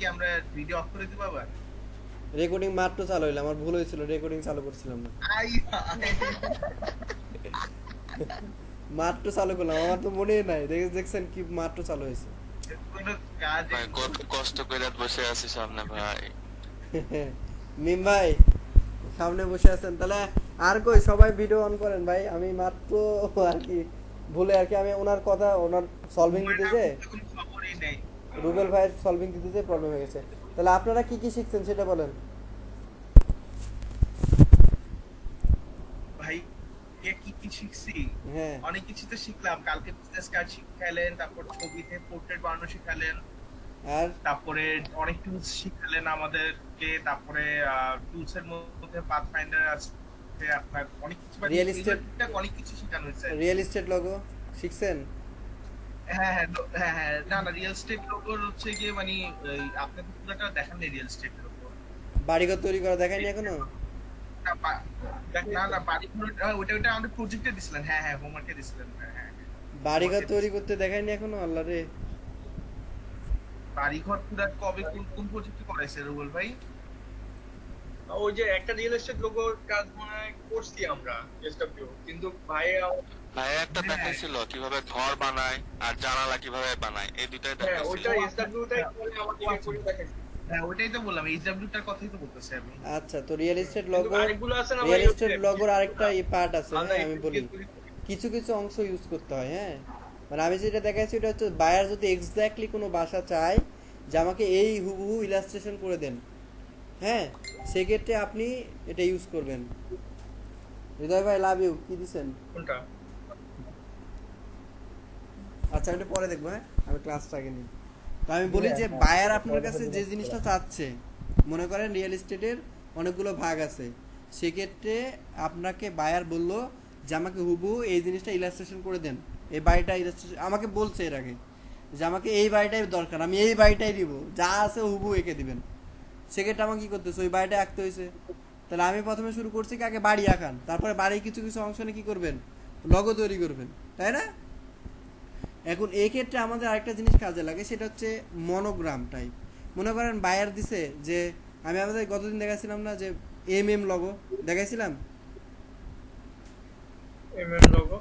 কি আমরা video of করে দিব আবার? রেকর্ডিং মাত্র চালু হইলো, আমার ভুল হয়েছিল, রেকর্ডিং চালু করছিলাম না। আই হায়। মাত্র চালু করলাম, আমার তো মনেই নাই, দেখছেন কি মাত্র চালু হয়েছে। কোনো কাজে ভাই কত কষ্ট করে বসে আছি সামনে ভাই। মিম ভাই সামনে বসে আছেন তাহলে, আর কই সবাই ভিডিও অন করেন ভাই, আমি মাত্র আর কি ভুলে আর কি আমি ওনার কথা ওনার সলভিং তোমার দিতে নাম যে তো কোনো খবরই নেই। রুবেল ভাইয়ের সলভিং দিতে যে প্রবলেম হয়ে গেছে। তাহলে আপনারা কি কি শিখছেন সেটা বলেন। ভাই কি কি শিখছি? হ্যাঁ। অনেক কিছু তো শিখলাম। কালকে বিজনেস কার্ড শিখালেন, তারপর ছবিতে পোর্ট্রেট বানানো শিখালেন, আর তারপরে অনেক টুলস শিখালেন আমাদেরকে, তারপরে টুলস এর মধ্যে পাথ ফাইন্ডার আছে, আপনার অনেক কিছু, মানে রিয়েল এগুলো এস্টেট, টুকটাক অনেক কিছু শেখানো হয়েছে। রিয়েল এস্টেট লোগো শিখছেন? হ্যাঁ হ্যাঁ হ্যাঁ হ্যাঁ, না না, রিয়েল স্টেট লোগোর হচ্ছে গিয়ে মানে আপনাকে পুরোটা দেখান নেই রিয়েল স্টেট লোগো। বাড়িঘর তৈরি করা দেখায়নি এখনো? না না, বাড়ি ওটা ওটা আমাদের প্রজেক্টে দিছিলেন। হ্যাঁ হ্যাঁ, হোমওয়ার্কে দিছিলেন। হ্যাঁ হ্যাঁ, বাড়িঘর হোমওয়ার্কে তৈরি দিছিলেন। করতে দেখায়নি এখনো, আল্লাহ রে। বাড়িঘর পুরা কবে কোন কোন প্রজেক্টে করাইছে রুবেল ভাই? ওই যে একটা রিয়েল এস্টেট লোগোর কাজ মনে হয় করছি আমরা এসডব্লিউ, কিন্তু ভাই ভাই একটা হ্যাঁ দেখাইছিল কিভাবে ঘর বানায় আর জানালা কিভাবে বানায়, এই দুটাই হ্যাঁ দেখাইছিল। ওইটা ও আচ্ছা এসডব্লিউ টাই আচ্ছা, করে ও আমাদেরকে আচ্ছা করে দেখাইছি। হ্যাঁ, ওইটাই তো বললাম, এইচডব্লিউ টার কথাই তো বলতেছি আমি। আচ্ছা, তো রিয়েল এস্টেট কিন্তু লগোর, আরেকগুলো আছে না ভাই, রিয়েল ওই এস্টেট যে লগোর আরেকটা এই পার্ট আছে, আলাদা হ্যাঁ আমি একটু বলি। দিয়ে তৈরি করি। কিছু কিছু অংশ ইউজ করতে হয়, হ্যাঁ। মানে আমি যেটা দেখাচ্ছি ওটা হচ্ছে বায়ার যদি এক্স্যাক্টলি কোনো বাসা চায় যে আমাকে এই হুবহু ইলাস্ট্রেশন করে দেন, হ্যাঁ, সেক্ষেত্রে আপনি এটা ইউজ করবেন। হৃদয় ভাই লাভ ইউ, কি দিছেন? কোনটা? আচ্ছা আমি এটা পরে দেখবো, হ্যাঁ আমি ক্লাসটা আগে নিই। তো আমি বলি যে বায়ার আপনার কাছে যে জিনিসটা চাচ্ছে, মনে করেন রিয়েল এস্টেটের অনেকগুলো ভাগ আছে, সেক্ষেত্রে আপনাকে বায়ার বললো যে আমাকে হুবহু এই জিনিসটা ইলাস্ট্রেশন করে দেন, এই বাড়িটা ইলাস্ট্রেশন আমাকে বলছে এর আগে যে আমাকে এই বাড়িটাই দরকার, আমি এই বাড়িটাই দিব, যা আছে হুবহু এঁকে দিবেন। সেক্ষেত্রে আমাকে কী করতেছে, ওই বাড়িটা আঁকতে হয়েছে। তাহলে আমি প্রথমে শুরু করছি কি, আগে বাড়ি আঁকান, তারপরে বাড়ির কিছু কিছু অংশ নিয়ে কী করবেন, লগো তৈরি করবেন, তাই না? এখন এই ক্ষেত্রে আমাদের আরেকটা জিনিস কাজে লাগে, সেটা হচ্ছে মনোগ্রাম টাইপ। মনে করেন বায়ার দিছে যে, আমি আমাদের গতদিন দেখাছিলাম না যে লগো দেখাইছিলাম, এমএম লোগো।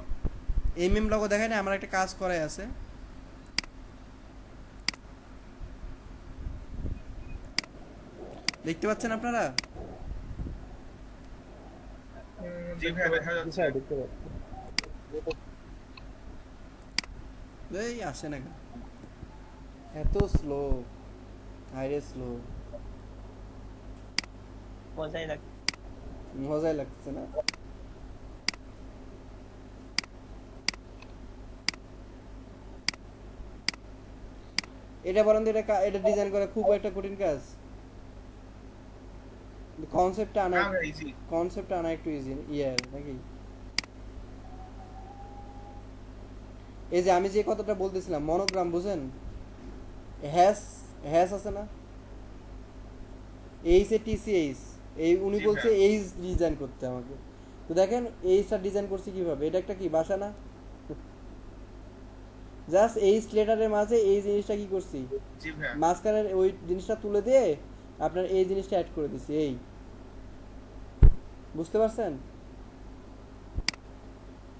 লগো দেখায় না, আমার একটা কাজ করাই আছে, দেখতে পাচ্ছেন আপনারা? জি দেখতে ভাই, দেখা পাচ্ছি। যাচ্ছে। এই আসে না কেন, এত স্লো, হাইরে স্লো, মজাই লাগে। মজাই লাগছে না। এটা বলেন তো, এটা ডিজাইন করা খুব একটা কঠিন কাজ? কনসেপ্টটা আনা, না ভাই, জি। কনসেপ্টটা আনা একটু ইজি ইয়ার নাকি? এই যে আমি যে কথাটা বলতেছিলাম মনোগ্রাম, বুঝেন? হ্যাশ, হ্যাশ আছে না, এইচ এ টিসিএইচ, এই উনি জি বলছে ভাই, এইচ ডিজাইন করতে আমাকে। তো দেখেন এইচটা ডিজাইন করছি কিভাবে, এটা একটা কি বাসা না? জাস্ট এইচ লেটারের মাঝে এই জিনিসটা কি করছি, জি ভাই, মাঝখানের ওই জিনিসটা তুলে দিয়ে আপনার এই জিনিসটা অ্যাড করে দিছি, এই, বুঝতে পারছেন?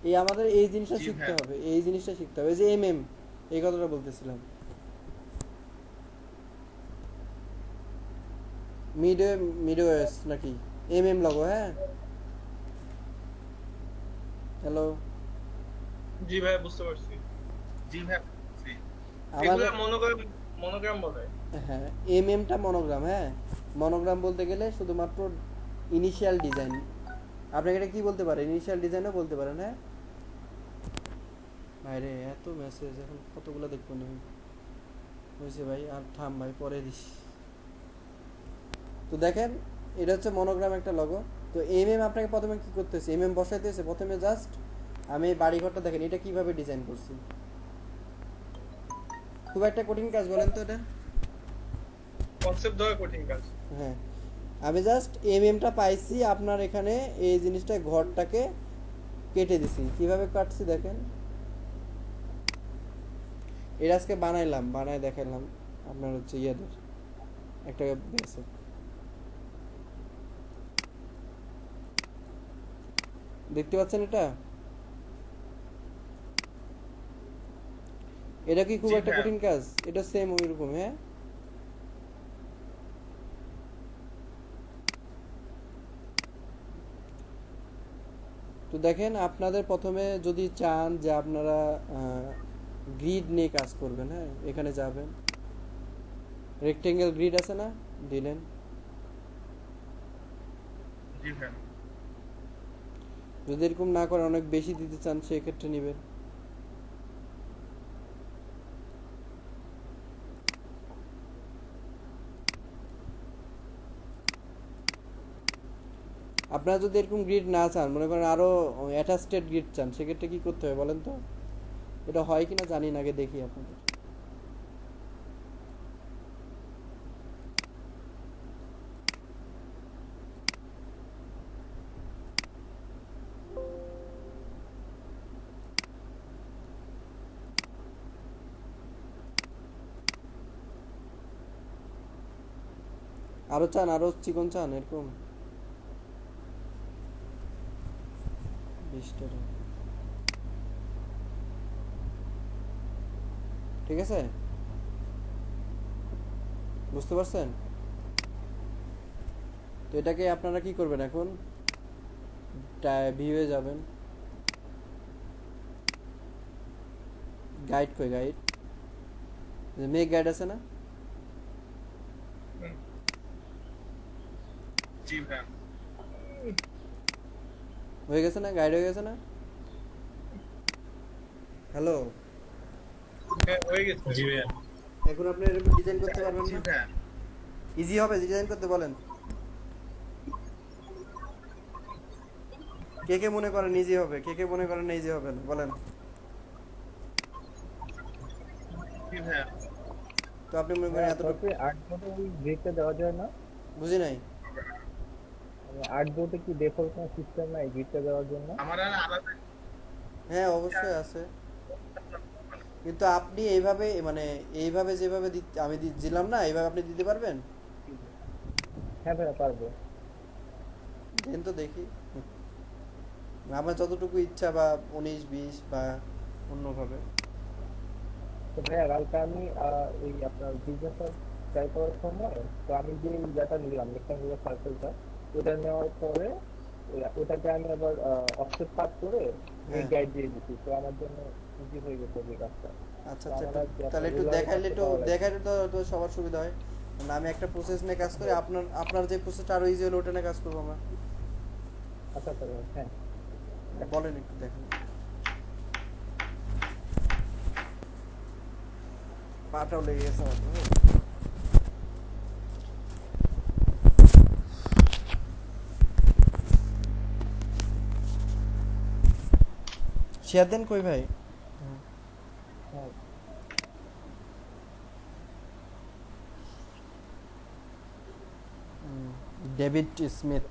এই আমাদের এই জিনিসটা জি শিখতে ভাই। হবে, এই জিনিসটা শিখতে হবে, এই যে এই কথাটা বলতেছিলাম, মিডওয়ে, মিডওয়েস নাকি লগো, হ্যাঁ। হ্যালো। জি ভাই, বুঝতে পারছি। জি ভাই, জি। এগুলো আমাদের, মনোগ্রাম, মনোগ্রাম বলে। হ্যাঁ টা মনোগ্রাম, হ্যাঁ। মনোগ্রাম বলতে গেলে শুধুমাত্র ইনিশিয়াল ডিজাইন, আপনাকে এটা কি বলতে পারেন, ইনিশিয়াল ডিজাইনও বলতে পারেন, হ্যাঁ। ভাইরে এত মেসেজ, এখন কতগুলো দেখবো নি, হয়েছে ভাই, আর থাম ভাই, পরে দিস। তো দেখেন এটা হচ্ছে মনোগ্রাম একটা লগো। তো আপনাকে প্রথমে কি করতেছে, বসাইতেছে প্রথমে, জাস্ট আমি এই বাড়িঘরটা দেখেন এটা কিভাবে ডিজাইন করছি, খুব একটা কঠিন কাজ বলেন তো এটা? কনসেপ্ট ধরা কঠিন কাজ। হ্যাঁ, আমি জাস্ট টা পাইছি আপনার এখানে, এই জিনিসটা ঘরটাকে কেটে দিছি, কিভাবে কাটছি দেখেন, এটা আজকে বানাইলাম, বানায় দেখালাম আপনার হচ্ছে ইয়াদের, একটা গেছে। দেখতে পাচ্ছেন এটা? এটা কি খুব জি একটা ভাইয়া। কঠিন কাজ? এটা সেম ওই রকম, হ্যাঁ। তো দেখেন, আপনাদের প্রথমে যদি চান যে আপনারা গ্রিড নিয়ে কাজ করবেন, হ্যাঁ, এখানে যাবেন, রেক্টেঙ্গেল গ্রিড আছে না, দিলেন। জি ভাইয়া। যদি এরকম না করে অনেক বেশি দিতে চান সেক্ষেত্রে নেবেন। আপনারা যদি এরকম গ্রিড না চান, মনে করেন আরো অ্যাটাচড গ্রিড চান, সেক্ষেত্রে কি করতে হবে বলেন তো? এটা হয় কিনা জানি না, আগে দেখি আপনাদের। আরো চান, আরো চিকন চান এরকম 20টা, ঠিক আছে? বুঝতে পারছেন? তো এটাকে আপনারা কি করবেন এখন? ভিউয়ে যাবেন, গাইড কই, গাইড, মেক গাইড আছে না? জি ভাইয়া। হয়ে গেছে না, গাইড হয়ে গেছে না? হ্যালো, হ্যাঁ হয়ে গেছে। জি ভাইয়া। এখন আপনি এরকম ডিজাইন করতে পারবেন জি না? ভাইয়া। ইজি হবে ডিজাইন করতে, বলেন? কে কে মনে করেন ইজি হবে, কে কে মনে করেন ইজি হবে না, বলেন? জি ভাইয়া। তো আপনি মনে করেন এতটুকু, তারপরে আর্ট বোর্ডে ওই গ্রিডটা দেওয়া যায় না? বুঝি নাই। মানে আর্ট বোর্ডে কি ডিফল্ট কোনো সিস্টেম নাই গ্রিডটা দেওয়ার জন্য? আমার আর আলাদা হ্যাঁ অবশ্যই আছে, কিন্তু আপনি এইভাবে, মানে এইভাবে যেভাবে আমি দিলাম না, এইভাবে আপনি দিতে পারবেন? হ্যাঁ ভাইয়া পারবো। দেন তো দেখি। আমার যতটুকু ইচ্ছা, বা 19-20 বা অন্যভাবে। তো ভাইয়া কালকে আমি ওই আপনার বিজনেসটা ট্রাই করার সময় তো আমি যে ইয়েটা নিলাম রেক্টাঙ্গুলার সার্কেলটা, ওটা নেওয়ার পরে ওটাকে আমি আবার অফসেট কাট করে হ্যাঁ, গাইড দিয়ে দিচ্ছি, তো আমার জন্য ইজি হয়ে গেছে এই কাজটা। আচ্ছা তো আচ্ছা, আমার একটু আর কি তাহলে আপনার একটু রুলারের দেখাইলে, কাছে একটু পাওয়া লাগবে। দেখাইলে তো তো সবার সুবিধা হয়। না, আমি একটা প্রসেস নিয়ে কাজ করি, আপনার আপনার যে প্রসেসটা আরো ইজি হলো ওটা নিয়ে কাজ করবো আমরা। আচ্ছা আচ্ছা ভাইয়া, হ্যাঁ। বলেন, একটু দেখেন। পাটাও লেগে গেছে আমার তো। শেয়ার দেন কই ভাই? হ্যাঁ ডেভিড স্মিথ।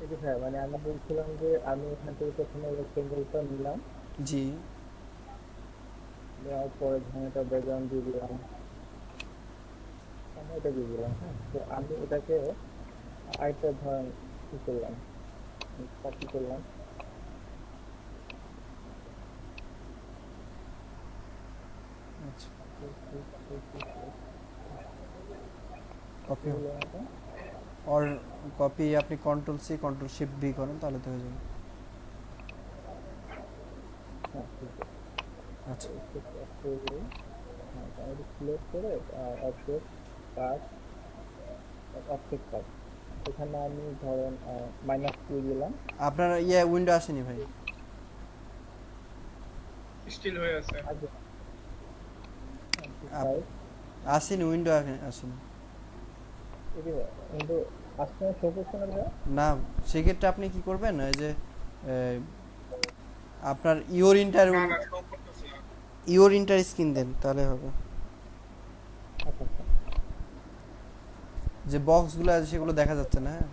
এই যে হ্যাঁ, মানে আমি বলছিলাম যে আমি এখান থেকে প্রথমে রেক্টেঙ্গেলটা নিলাম, জি, নেওয়ার পরে ধরেন একটা ব্যাকগ্রাউন্ড দিয়ে দিলাম, আমি এটা দিয়ে দিলাম, হ্যাঁ। তো আমি এটাকে আরেকটা ধরেন কি করলাম, কপি করলাম, আচ্ছা, কপি হলো এটা। অর কপি আপনি control C control shift V করেন তাহলে তো হয়ে যাবে। হ্যাঁ ঠিক আছে। আচ্ছা, করে হ্যাঁ আমি সিলেক্ট করে অবজেক্ট কাট, অবজেক্ট কাট, এখানে আমি ধরেন -2 দিলাম। আপনার ইয়ে উইন্ডো আসেনি ভাই? স্টিল হয়ে আছে। আগে আপ- আসেনি, উইন্ডো আসেনি। এই যে কিন্তু আসলে শো করছে না ভাইয়া? না, সেক্ষেত্রে আপনি কি করবেন, এই যে এ, আপনার ইওর ইন্টার, না না শো করতেছে না। ইওর ইন্টার স্ক্রিন দেন তাহলে হবে। আচ্ছা আচ্ছা। যে বক্সগুলো আছে সেগুলো দেখা যাচ্ছে না, হ্যাঁ।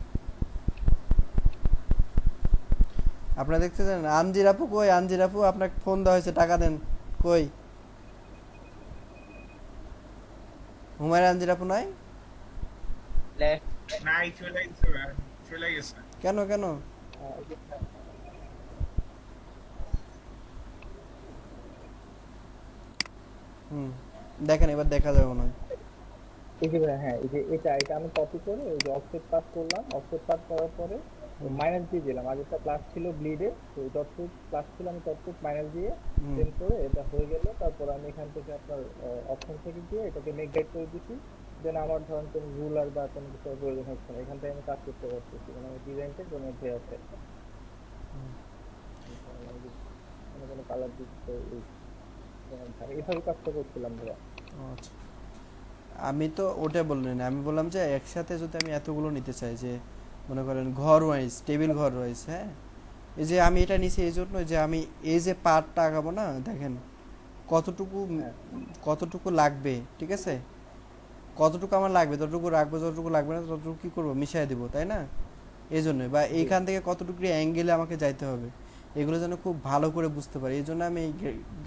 আপনারা দেখতেছেন আনজির আপু কই? আনজির আপু, আপনাকে ফোন দেওয়া হয়েছে, টাকা দেন। কই? হুমায়ুন আনজির আপু নাই? নাই, চলে গেছে ভাই, চলে গেছে। কেন কেন? এই যে হুম, দেখেন এবার দেখা যাবে মনে হয়। হ্যাঁ, এই যে এটা আমি কপি করে ওই যে অফসেট পাস করলাম, অফসেট পাস করার পরে হুম, মাইনাস দিয়ে দিলাম। আগেরটা প্লাস ছিল ব্লিডে, তো যতটুকু প্লাস ছিল আমি ততটুকু মাইনাস দিয়ে হুম, সেন্ড করে এটা হয়ে গেল। তারপর আমি এখান থেকে আপনার অপশন থেকে দিয়ে এটাকে মেক গাইড করে দিচ্ছি। দেন আমার ধরেন কোনো রুলার বা কোনো কিছু প্রয়োজন হচ্ছে না, এখান থেকে আমি কাজ করতে পারতেছি, মানে আমার ডিজাইনটার মধ্যে আছে। হুম। কোনো কোনো কালার দিচ্ছে এইভাবে কাজটা করছিলাম ভাইয়া। ও আচ্ছা, আমি তো ওটা বললেন, আমি বললাম যে একসাথে যদি আমি এতগুলো নিতে চাই, যে মনে করেন ঘর ওয়াইজ, টেবিল ঘর ওয়াইজ, হ্যাঁ, এই যে আমি এটা নিছি এই জন্য যে আমি এই যে পার্টটা আগাবো না, দেখেন কতটুকু হ্যাঁ কতটুকু লাগবে, ঠিক আছে, কতটুকু আমার লাগবে ততটুকু রাখবো, যতটুকু লাগবে না ততটুকু কী করবো, মিশিয়ে দিব, তাই না? এই জন্যই, বা জি এইখান থেকে কতটুকু অ্যাঙ্গেলে আমাকে যাইতে হবে, এগুলো যেন খুব ভালো করে বুঝতে পারি, এই জন্য আমি এই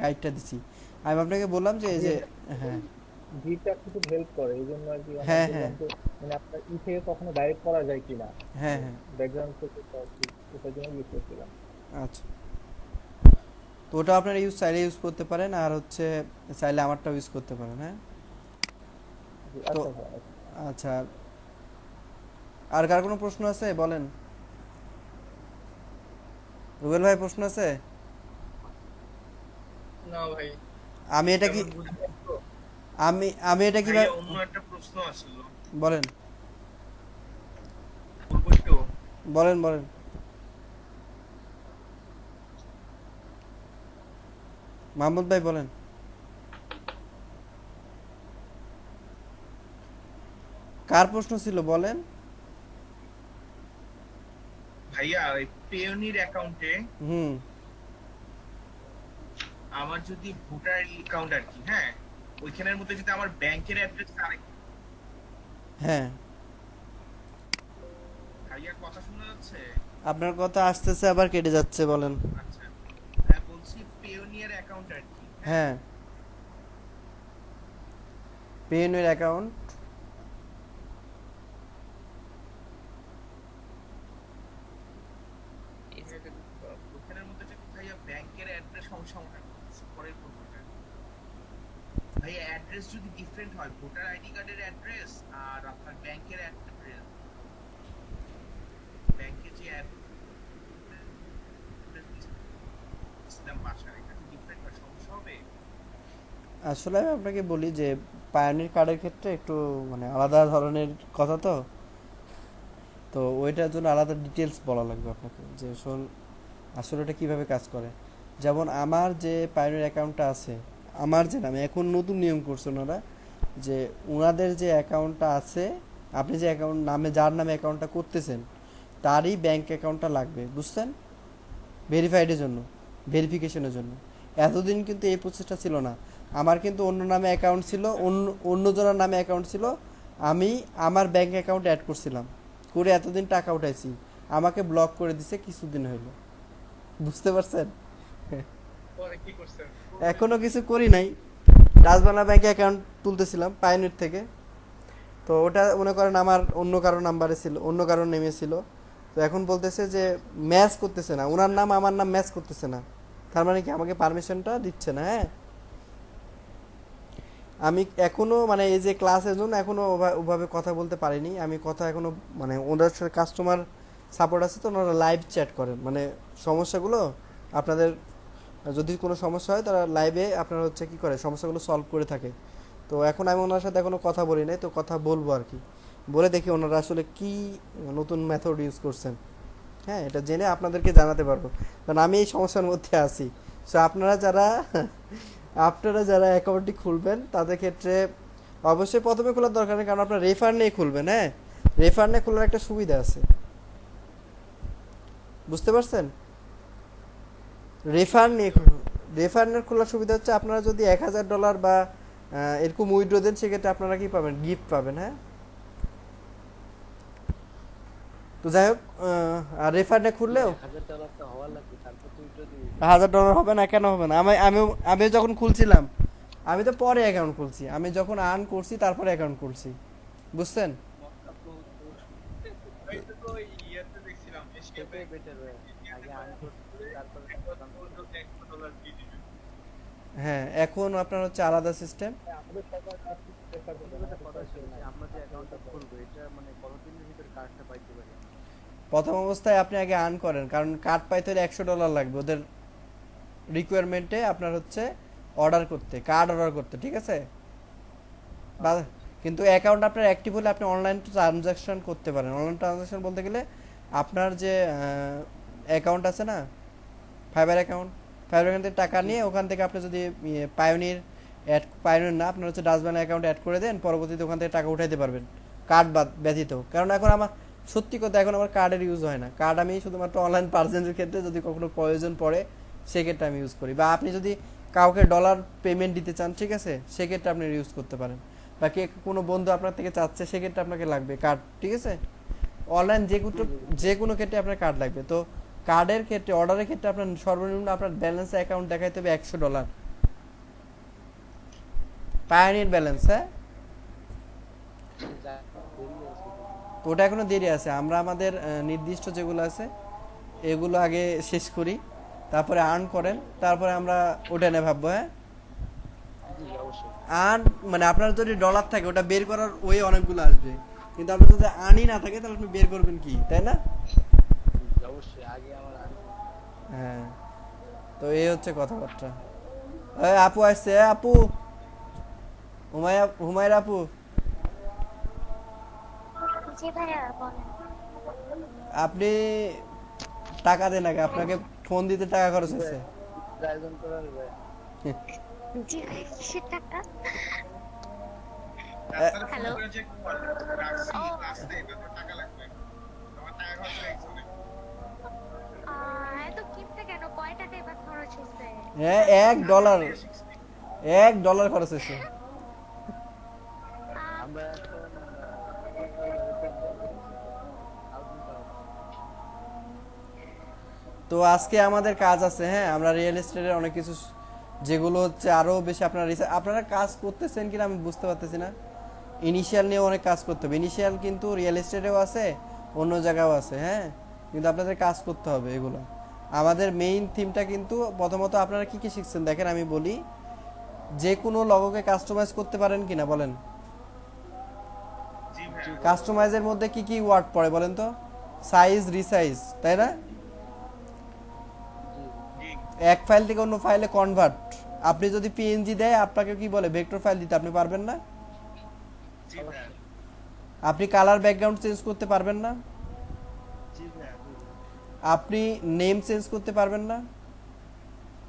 গাইডটা দিছি। আমি আপনাকে বললাম যে এই জি যে, হ্যাঁ, হ্যাঁ ভিটা খুব হেল্প করে, এই জন্য আর কি আমি হ্যাঁ হ্যাঁ বললাম যে মানে আপনার থেকে কখনো ডাইরেক্ট করা যায় কিনা, হ্যাঁ হ্যাঁ, ব্যাকগ্রাউন্ড থেকে তো আর কি, ওটার জন্য ইউজ করছিলাম। আচ্ছা। তো ওটা আপনারা চাইলে ইউজ করতে পারেন, আর হচ্ছে চাইলে আমারটাও ইউজ করতে পারেন, হ্যাঁ। জি, তো আচ্ছা ভাই আচ্ছা। আচ্ছা, আর কার কোনো প্রশ্ন আছে বলেন? রুবেল ভাই প্রশ্ন আছে? না ভাই, আমি এটা কি তেমন বুঝলাম তো। আমি এটা কিভাবে, ভাইয়া অন্য একটা প্রশ্ন আসলো, বলেন বলবো একটু। বলেন বলেন। মাহমুদ ভাই বলেন। কার প্রশ্ন ছিল বলেন? ভাইয়া ওই পেওনির অ্যাকাউন্টে হুম, আমার যদি ভোটার অ্যাকাউন্ট আর কি, হ্যাঁ, ওইখানের মধ্যে যদি আমার ব্যাংকের অ্যাড্রেস আরেক, হ্যাঁ, ভাইয়া কথা শোনা যাচ্ছে? আপনার কথা আসতেছে আবার কেটে যাচ্ছে, বলেন। আচ্ছা, হ্যাঁ বলছি পেওনিয়ার অ্যাকাউন্ট আর কি, হ্যাঁ, হ্যাঁ, পেএনএর অ্যাকাউন্ট, ওখানের মধ্যে যদি ভাইয়া ব্যাংকের অ্যাড্রেস সমস্যা মনে করতেছে পরের প্রশ্নটা, ভাইয়া অ্যাড্রেস যদি ডিফারেন্ট হয়, ভোটার আইডি কার্ডের অ্যাড্রেস আর আপনার ব্যাংকের অ্যাড্রেস, ব্যাংকে যে অ্যাড্রেস বাসার এটা কি ডিফারেন্ট হয়, সমস্যা হবে? আসলে আমি আপনাকে বলি যে পায়োনির কার্ডের ক্ষেত্রে একটু মানে আলাদা ধরনের কথা, তো তো ওইটার জন্য আলাদা ডিটেলস বলা লাগবে আপনাকে, যে শোন আসলে ওটা কীভাবে কাজ করে। যেমন আমার যে পায়োনির অ্যাকাউন্টটা আছে, আমার যে নামে, এখন নতুন নিয়ম করছে ওনারা, যে ওনাদের যে অ্যাকাউন্টটা আছে, আপনি যে অ্যাকাউন্ট নামে, যার নামে অ্যাকাউন্টটা করতেছেন, তারই ব্যাংক অ্যাকাউন্টটা লাগবে, বুঝছেন, ভেরিফাইডের জন্য, ভেরিফিকেশনের জন্য। এতদিন কিন্তু এই প্রসেসটা ছিল না। আমার কিন্তু অন্য নামে অ্যাকাউন্ট ছিল, অন্যজনের নামে অ্যাকাউন্ট ছিল, আমি আমার ব্যাংক অ্যাকাউন্ট অ্যাড করছিলাম, করে এতদিন টাকা উঠাইছি, আমাকে ব্লক করে দিছে কিছুদিন হইলো, বুঝতে পারছেন? পরে কি করছেন? এখনো কিছু করি নাই, রাজবাংলা ব্যাংকে অ্যাকাউন্ট তুলতেছিলাম পাইনির থেকে, তো ওটা মনে করেন আমার অন্য কারো নাম্বারে ছিল, অন্য কারো নেমে ছিল, তো এখন বলতেছে যে ম্যাচ করতেছে না, ওনার নাম আমার নাম ম্যাচ করতেছে না, তার মানে কি আমাকে পারমিশনটা দিচ্ছে না, হ্যাঁ। আমি এখনো মানে এই যে ক্লাসের জন্য এখনো ওভাবে কথা বলতে পারিনি, আমি কথা এখনো মানে ওনার সাথে কাস্টমার সাপোর্ট আছে, তো ওনারা লাইভ চ্যাট করেন, মানে সমস্যাগুলো আপনাদের যদি কোনো সমস্যা হয় তারা লাইভে আপনার হচ্ছে কি করে সমস্যাগুলো সলভ করে থাকে। তো এখন আমি ওনার সাথে এখনো কথা বলি নাই, তো কথা বলবো আর কি, বলে দেখি ওনারা আসলে কি নতুন মেথড ইউজ করছেন, হ্যাঁ, এটা জেনে আপনাদেরকে জানাতে পারবো, কারণ আমি এই সমস্যার মধ্যে আছি। সো আপনারা যারা অ্যাকাউন্টটি খুলবেন তাদের ক্ষেত্রে অবশ্যই প্রথমে খোলার দরকার নেই, কারণ আপনার রেফার নিয়ে খুলবেন, হ্যাঁ, রেফার নিয়ে খোলার একটা সুবিধা আছে, বুঝতে পারছেন? রেফার নিয়ে রেফার নিয়ে খোলার সুবিধা হচ্ছে আপনারা যদি $1000 বা এরকম উইথড্র দেন, সেক্ষেত্রে আপনারা কি পাবেন, গিফট পাবেন, হ্যাঁ। তো যাই হোক, আর রেফার নিয়ে খুললেও $1000 হবে না, কেন হবে না? আমি যখন খুলছিলাম আমি তো পরে অ্যাকাউন্ট খুলছি, আমি যখন আর্ন করছি তারপরে অ্যাকাউন্ট খুলছি, বুঝছেন? আমি তো ইয়াতে দেখছিলাম এশিয়া সেটাই ব্যাংক বেটার ভাই, আগে আর্ন করতে তারপরে $100 দিয়ে দিবে। হ্যাঁ, এখন আপনার হচ্ছে আলাদা সিস্টেম। আমাদের সবার কাছে চেষ্টা করতে কিন্তু একটা হবে কথা ছিল সরাসরি যে না। আমরা যে অ্যাকাউন্টটা খুলবো এটা মানে কতদিনের ভিতরে কার্ডটা পাইতে পারি আমরা? প্রথম অবস্থায় আপনি আগে আর্ন করেন, কারণ কার্ড পাইতে হলে $100 লাগবে ওদের রিকোয়ারমেন্টে, আপনার হচ্ছে অর্ডার করতে, কার্ড অর্ডার করতে, ঠিক আছে? বা কিন্তু অ্যাকাউন্ট আপনার অ্যাক্টিভ হলে আপনি অনলাইন ট্রানজাকশন করতে পারেন। অনলাইন ট্রানজাকশন বলতে গেলে আপনার যে অ্যাকাউন্ট আছে না, ফাইবার অ্যাকাউন্ট থেকে টাকা নিয়ে ওখান থেকে আপনি যদি পায়োনির না, আপনার হচ্ছে ডাস্টবিন অ্যাকাউন্ট অ্যাড করে দেন, পরবর্তীতে ওখান থেকে টাকা উঠাইতে পারবেন কার্ড ব্যতীত। কারণ এখন আমার সত্যি কথা, এখন আমার কার্ডের ইউজ হয় না। কার্ড আমি শুধুমাত্র অনলাইন পার্সেন্টের ক্ষেত্রে যদি কখনো প্রয়োজন পড়ে সেক্ষেত্রে আমি ইউজ করি, বা আপনি যদি কাউকে ডলার পেমেন্ট দিতে চান, ঠিক আছে, সেক্ষেত্রে আপনি ইউজ করতে পারেন, বা কোনো বন্ধু আপনার থেকে চাচ্ছে সেক্ষেত্রে আপনাকে লাগবে কার্ড, ঠিক আছে? অনলাইন যে কোনো ক্ষেত্রে আপনার কার্ড লাগবে। তো কার্ডের ক্ষেত্রে, অর্ডারের ক্ষেত্রে আপনার সর্বনিম্ন আপনার ব্যালেন্স অ্যাকাউন্ট দেখাইতে হবে $100 পায়োনির ব্যালেন্স। হ্যাঁ, যা দেরি আছে তো ওটা এখনো দেরি আছে। আমরা আমাদের নির্দিষ্ট যেগুলো আছে এগুলো আগে শেষ করি, তারপরে আর্ন করেন, তারপরে আমরা ওটা নিয়ে ভাববো। হ্যাঁ, জি অবশ্যই। আর্ন মানে আপনার যদি ডলার থাকে ওটা বের করার ওয়ে অনেকগুলো আসবে, কিন্তু আপনার যদি আর্নই না থাকে তাহলে আপনি বের করবেন কি, তাই না? জি অবশ্যই, আগে আমার হ্যাঁ, তো এই হচ্ছে কথাবার্তা। আপু আসছে, আপু, হুমায়রা আপু, জি ভাইয়া বলেন। আপনি টাকা দেন আগে, আপনাকে ফোন দিতে টাকা খরচ হচ্ছে। আয়োজন করা হবে। জি ভাই, কিসের টাকা? Doctor phone hello. করে চেক করে রাখছি ও। ক্লাস নেই, তারপর টাকা লাগবে, তোমার টাকা খরচ হয়ে গেছে অনেক। এত কিনতে কেন? কয় টাকা এবার খরচ হয়েছে? হ্যাঁ, $1 $1 খরচ হয়েছে। আমরা এখন তো আজকে আমাদের কাজ আছে। হ্যাঁ, আমরা রিয়েল এস্টেটের অনেক কিছু যেগুলো হচ্ছে আরো বেশি আপনারা কাজ করতেছেন কিনা আমি বুঝতে পারতেছি না। ইনিশিয়াল নিয়ে অনেক কাজ করতে হবে। ইনিশিয়াল কিন্তু রিয়েল এস্টেটেও আছে, অন্য জায়গাও আছে। হ্যাঁ, কিন্তু আপনাদের কাজ করতে হবে এগুলো। আমাদের মেইন থিমটা কিন্তু প্রথমত আপনারা কি কি শিখছেন দেখেন, আমি বলি, যে কোনো লগোকে কাস্টমাইজ করতে পারেন কিনা বলেন? জি ভাইয়া। কাস্টমাইজের মধ্যে কি কি ওয়ার্ড পড়ে বলেন তো? সাইজ, রিসাইজ, তাই না? জি এক ফাইল থেকে অন্য ফাইলে কনভার্ট। আপনি যদি পিএনজি দেয়, আপনাকে কি বলে ভেক্টর ফাইল দিতে, আপনি পারবেন না? জি ভাইয়া। আপনি কালার ব্যাকগ্রাউন্ড চেঞ্জ করতে পারবেন না? জি ভাইয়া। আপনি নেম চেঞ্জ করতে পারবেন না?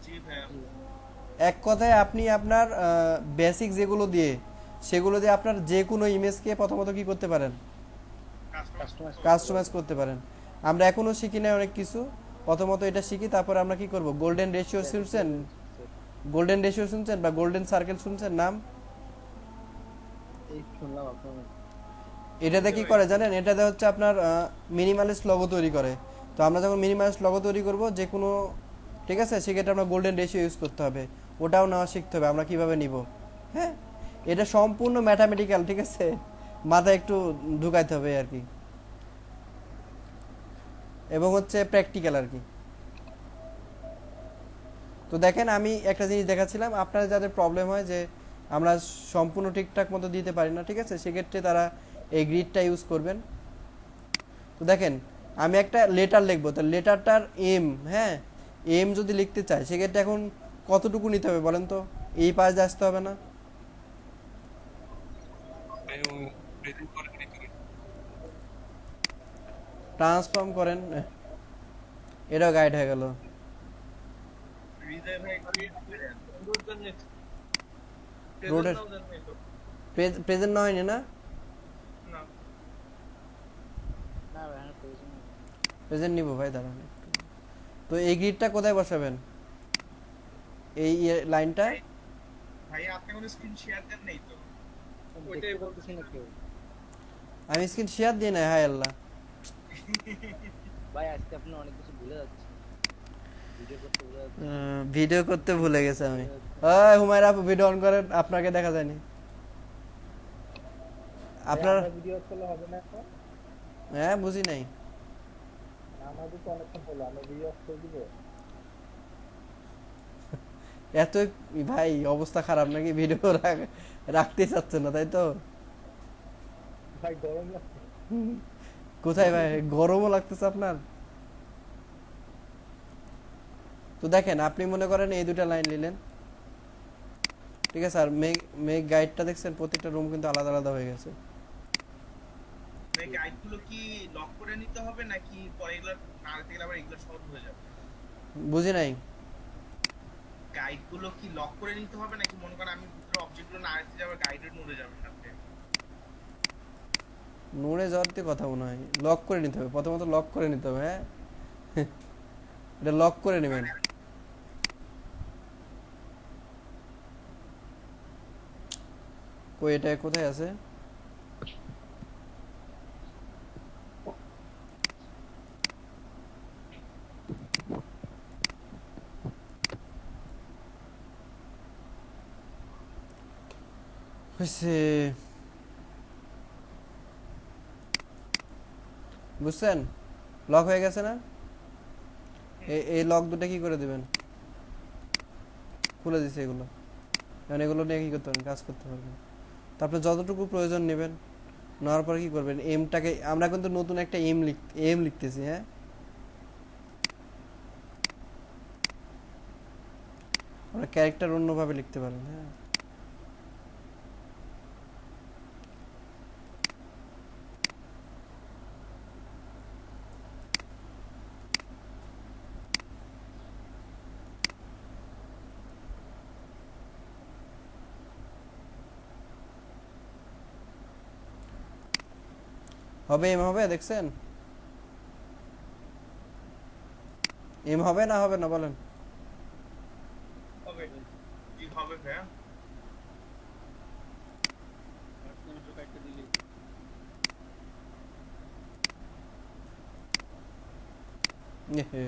জি ভাইয়া। এক কথায় আপনি আপনার বেসিক যেগুলো দিয়ে, সেগুলো দিয়ে আপনার যে কোনো ইমেজকে প্রথমত কি করতে পারেন? কাস্টমাইজ করতে পারেন। আমরা এখনো শিখি না অনেক কিছু। প্রথমত এটা শিখি, তারপরে আমরা কি করব? গোল্ডেন রেশিও শুনছেন? গোল্ডেন রেশিও শুনছেন বা গোল্ডেন সার্কেল শুনছেন নাম? এই শুনলাম আপনার এটাতে কি করে জানেন? এটাতে হচ্ছে আপনার মিনিমালিস্ট লগো তৈরি করে। তো আমরা যখন মিনিমালিস্ট লগো তৈরি করব যে কোনো, ঠিক আছে, সেক্ষেত্রে আমরা গোল্ডেন রেশিও ইউজ করতে হবে। ওটাও নেওয়া শিখতে হবে আমরা কিভাবে নিব। হ্যাঁ, এটা সম্পূর্ণ ম্যাথামেটিক্যাল, ঠিক আছে, মাথায় একটু ঢুকাইতে হবে আর কি, এবং হচ্ছে প্র্যাকটিক্যাল আর কি। তো দেখেন, আমি একটা জিনিস দেখাচ্ছিলাম, আপনারা যাদের প্রবলেম হয় যে আমরা সম্পূর্ণ ঠিকঠাক মতো দিতে পারি না, ঠিক আছে, সেক্ষেত্রে তারা এই গ্রিডটা ইউজ করবেন। তো দেখেন, আমি একটা লেটার লিখবো, তো লেটারটার এম, হ্যাঁ, এম যদি লিখতে চাই সেক্ষেত্রে এখন কতটুকু নিতে হবে বলেন তো? এই পাশে আসতে হবে না? ট্রান্সফর্ম করেন, এটাও গাইড হয়ে গেল। হৃদয় ভাই রোডের প্রেজেন্ট না হয়নি না? না না ভাই আমার প্রয়োজন নেই। প্রেজেন্ট নিব ভাই, দাঁড়ান একটু। তো এই গ্রিডটা কোথায় বসাবেন? এই লাইনটা? ভাই আপনি কোনো স্ক্রিন শেয়ার দেন নাই তো? ওইটাই দেখতে পাচ্ছি না কেউ। আমি স্ক্রিন শেয়ার দিই না, হায় আল্লাহ। ভাই আজকে আপনি অনেক কিছু ভুলে যাচ্ছেন। ভিডিও করতে ভুলে যাচ্ছে। ভিডিও করতে ভুলে গেছে আমি। ভুলে যাচ্ছে। ওই হুমায়রা আপু ভিডিও অন করেন, আপনাকে দেখা যায়নি। ভাই আপনার আমরা ভিডিও করলে হবে না এখন? হ্যাঁ বুঝি নাই। আমাদের তো অনেকক্ষণ হলো, আমরা ভিডিও করে দিব। এত ভাই অবস্থা খারাপ নাকি ভিডিও রাখতে চাচ্ছে না তাই তো? ভাই গরম লাগছে। কোথায় ভাই গরমও লাগতেছে আপনার? তো দেখেন আপনি মনে করেন এই দুটা লাইন নিলেন, ঠিক আছে, আর মেক মেক গাইডটা দেখছেন প্রত্যেকটা রুম কিন্তু আলাদা আলাদা হয়ে গেছে। এই গাইডগুলো কি লক করে নিতে হবে নাকি পরে এগুলো নাড়াতে গেলে আবার এগুলো সহজ হয়ে যাবে? বুঝি নাই। গাইডগুলো কি লক করে নিতে হবে নাকি মনে করেন আমি ভিতরে অবজেক্টগুলো নাড়াতে যাবে গাইডের নড়ে যাবে সাথে? নড়ে যাওয়ার তো কথা মনে হয় লক করে নিতে হবে, প্রথমত লক করে নিতে হবে। হ্যাঁ এটা লক করে নেবেন। কই এটা কোথায় আছে? হয়েছে, বুঝছেন? লক হয়ে গেছে না? এই লক দুটো কি করে দিবেন? খুলে দিছে এগুলো, কারণ এগুলো নিয়ে কি করতে পারবেন, কাজ করতে পারবেন। তারপরে যতটুকু প্রয়োজন নেবেন, নেওয়ার পরে কি করবেন, এমটাকে আমরা কিন্তু নতুন একটা এম লিখতেছি। হ্যাঁ আমরা ক্যারেক্টার অন্যভাবে লিখতে পারেন। হ্যাঁ হবে, এম হবে, দেখছেন? এম হবে না হবে না বলেন? হবে কি হবে ভাইয়া? ফার্স্ট সেমিস্টার কাটতে দিলি। এহে,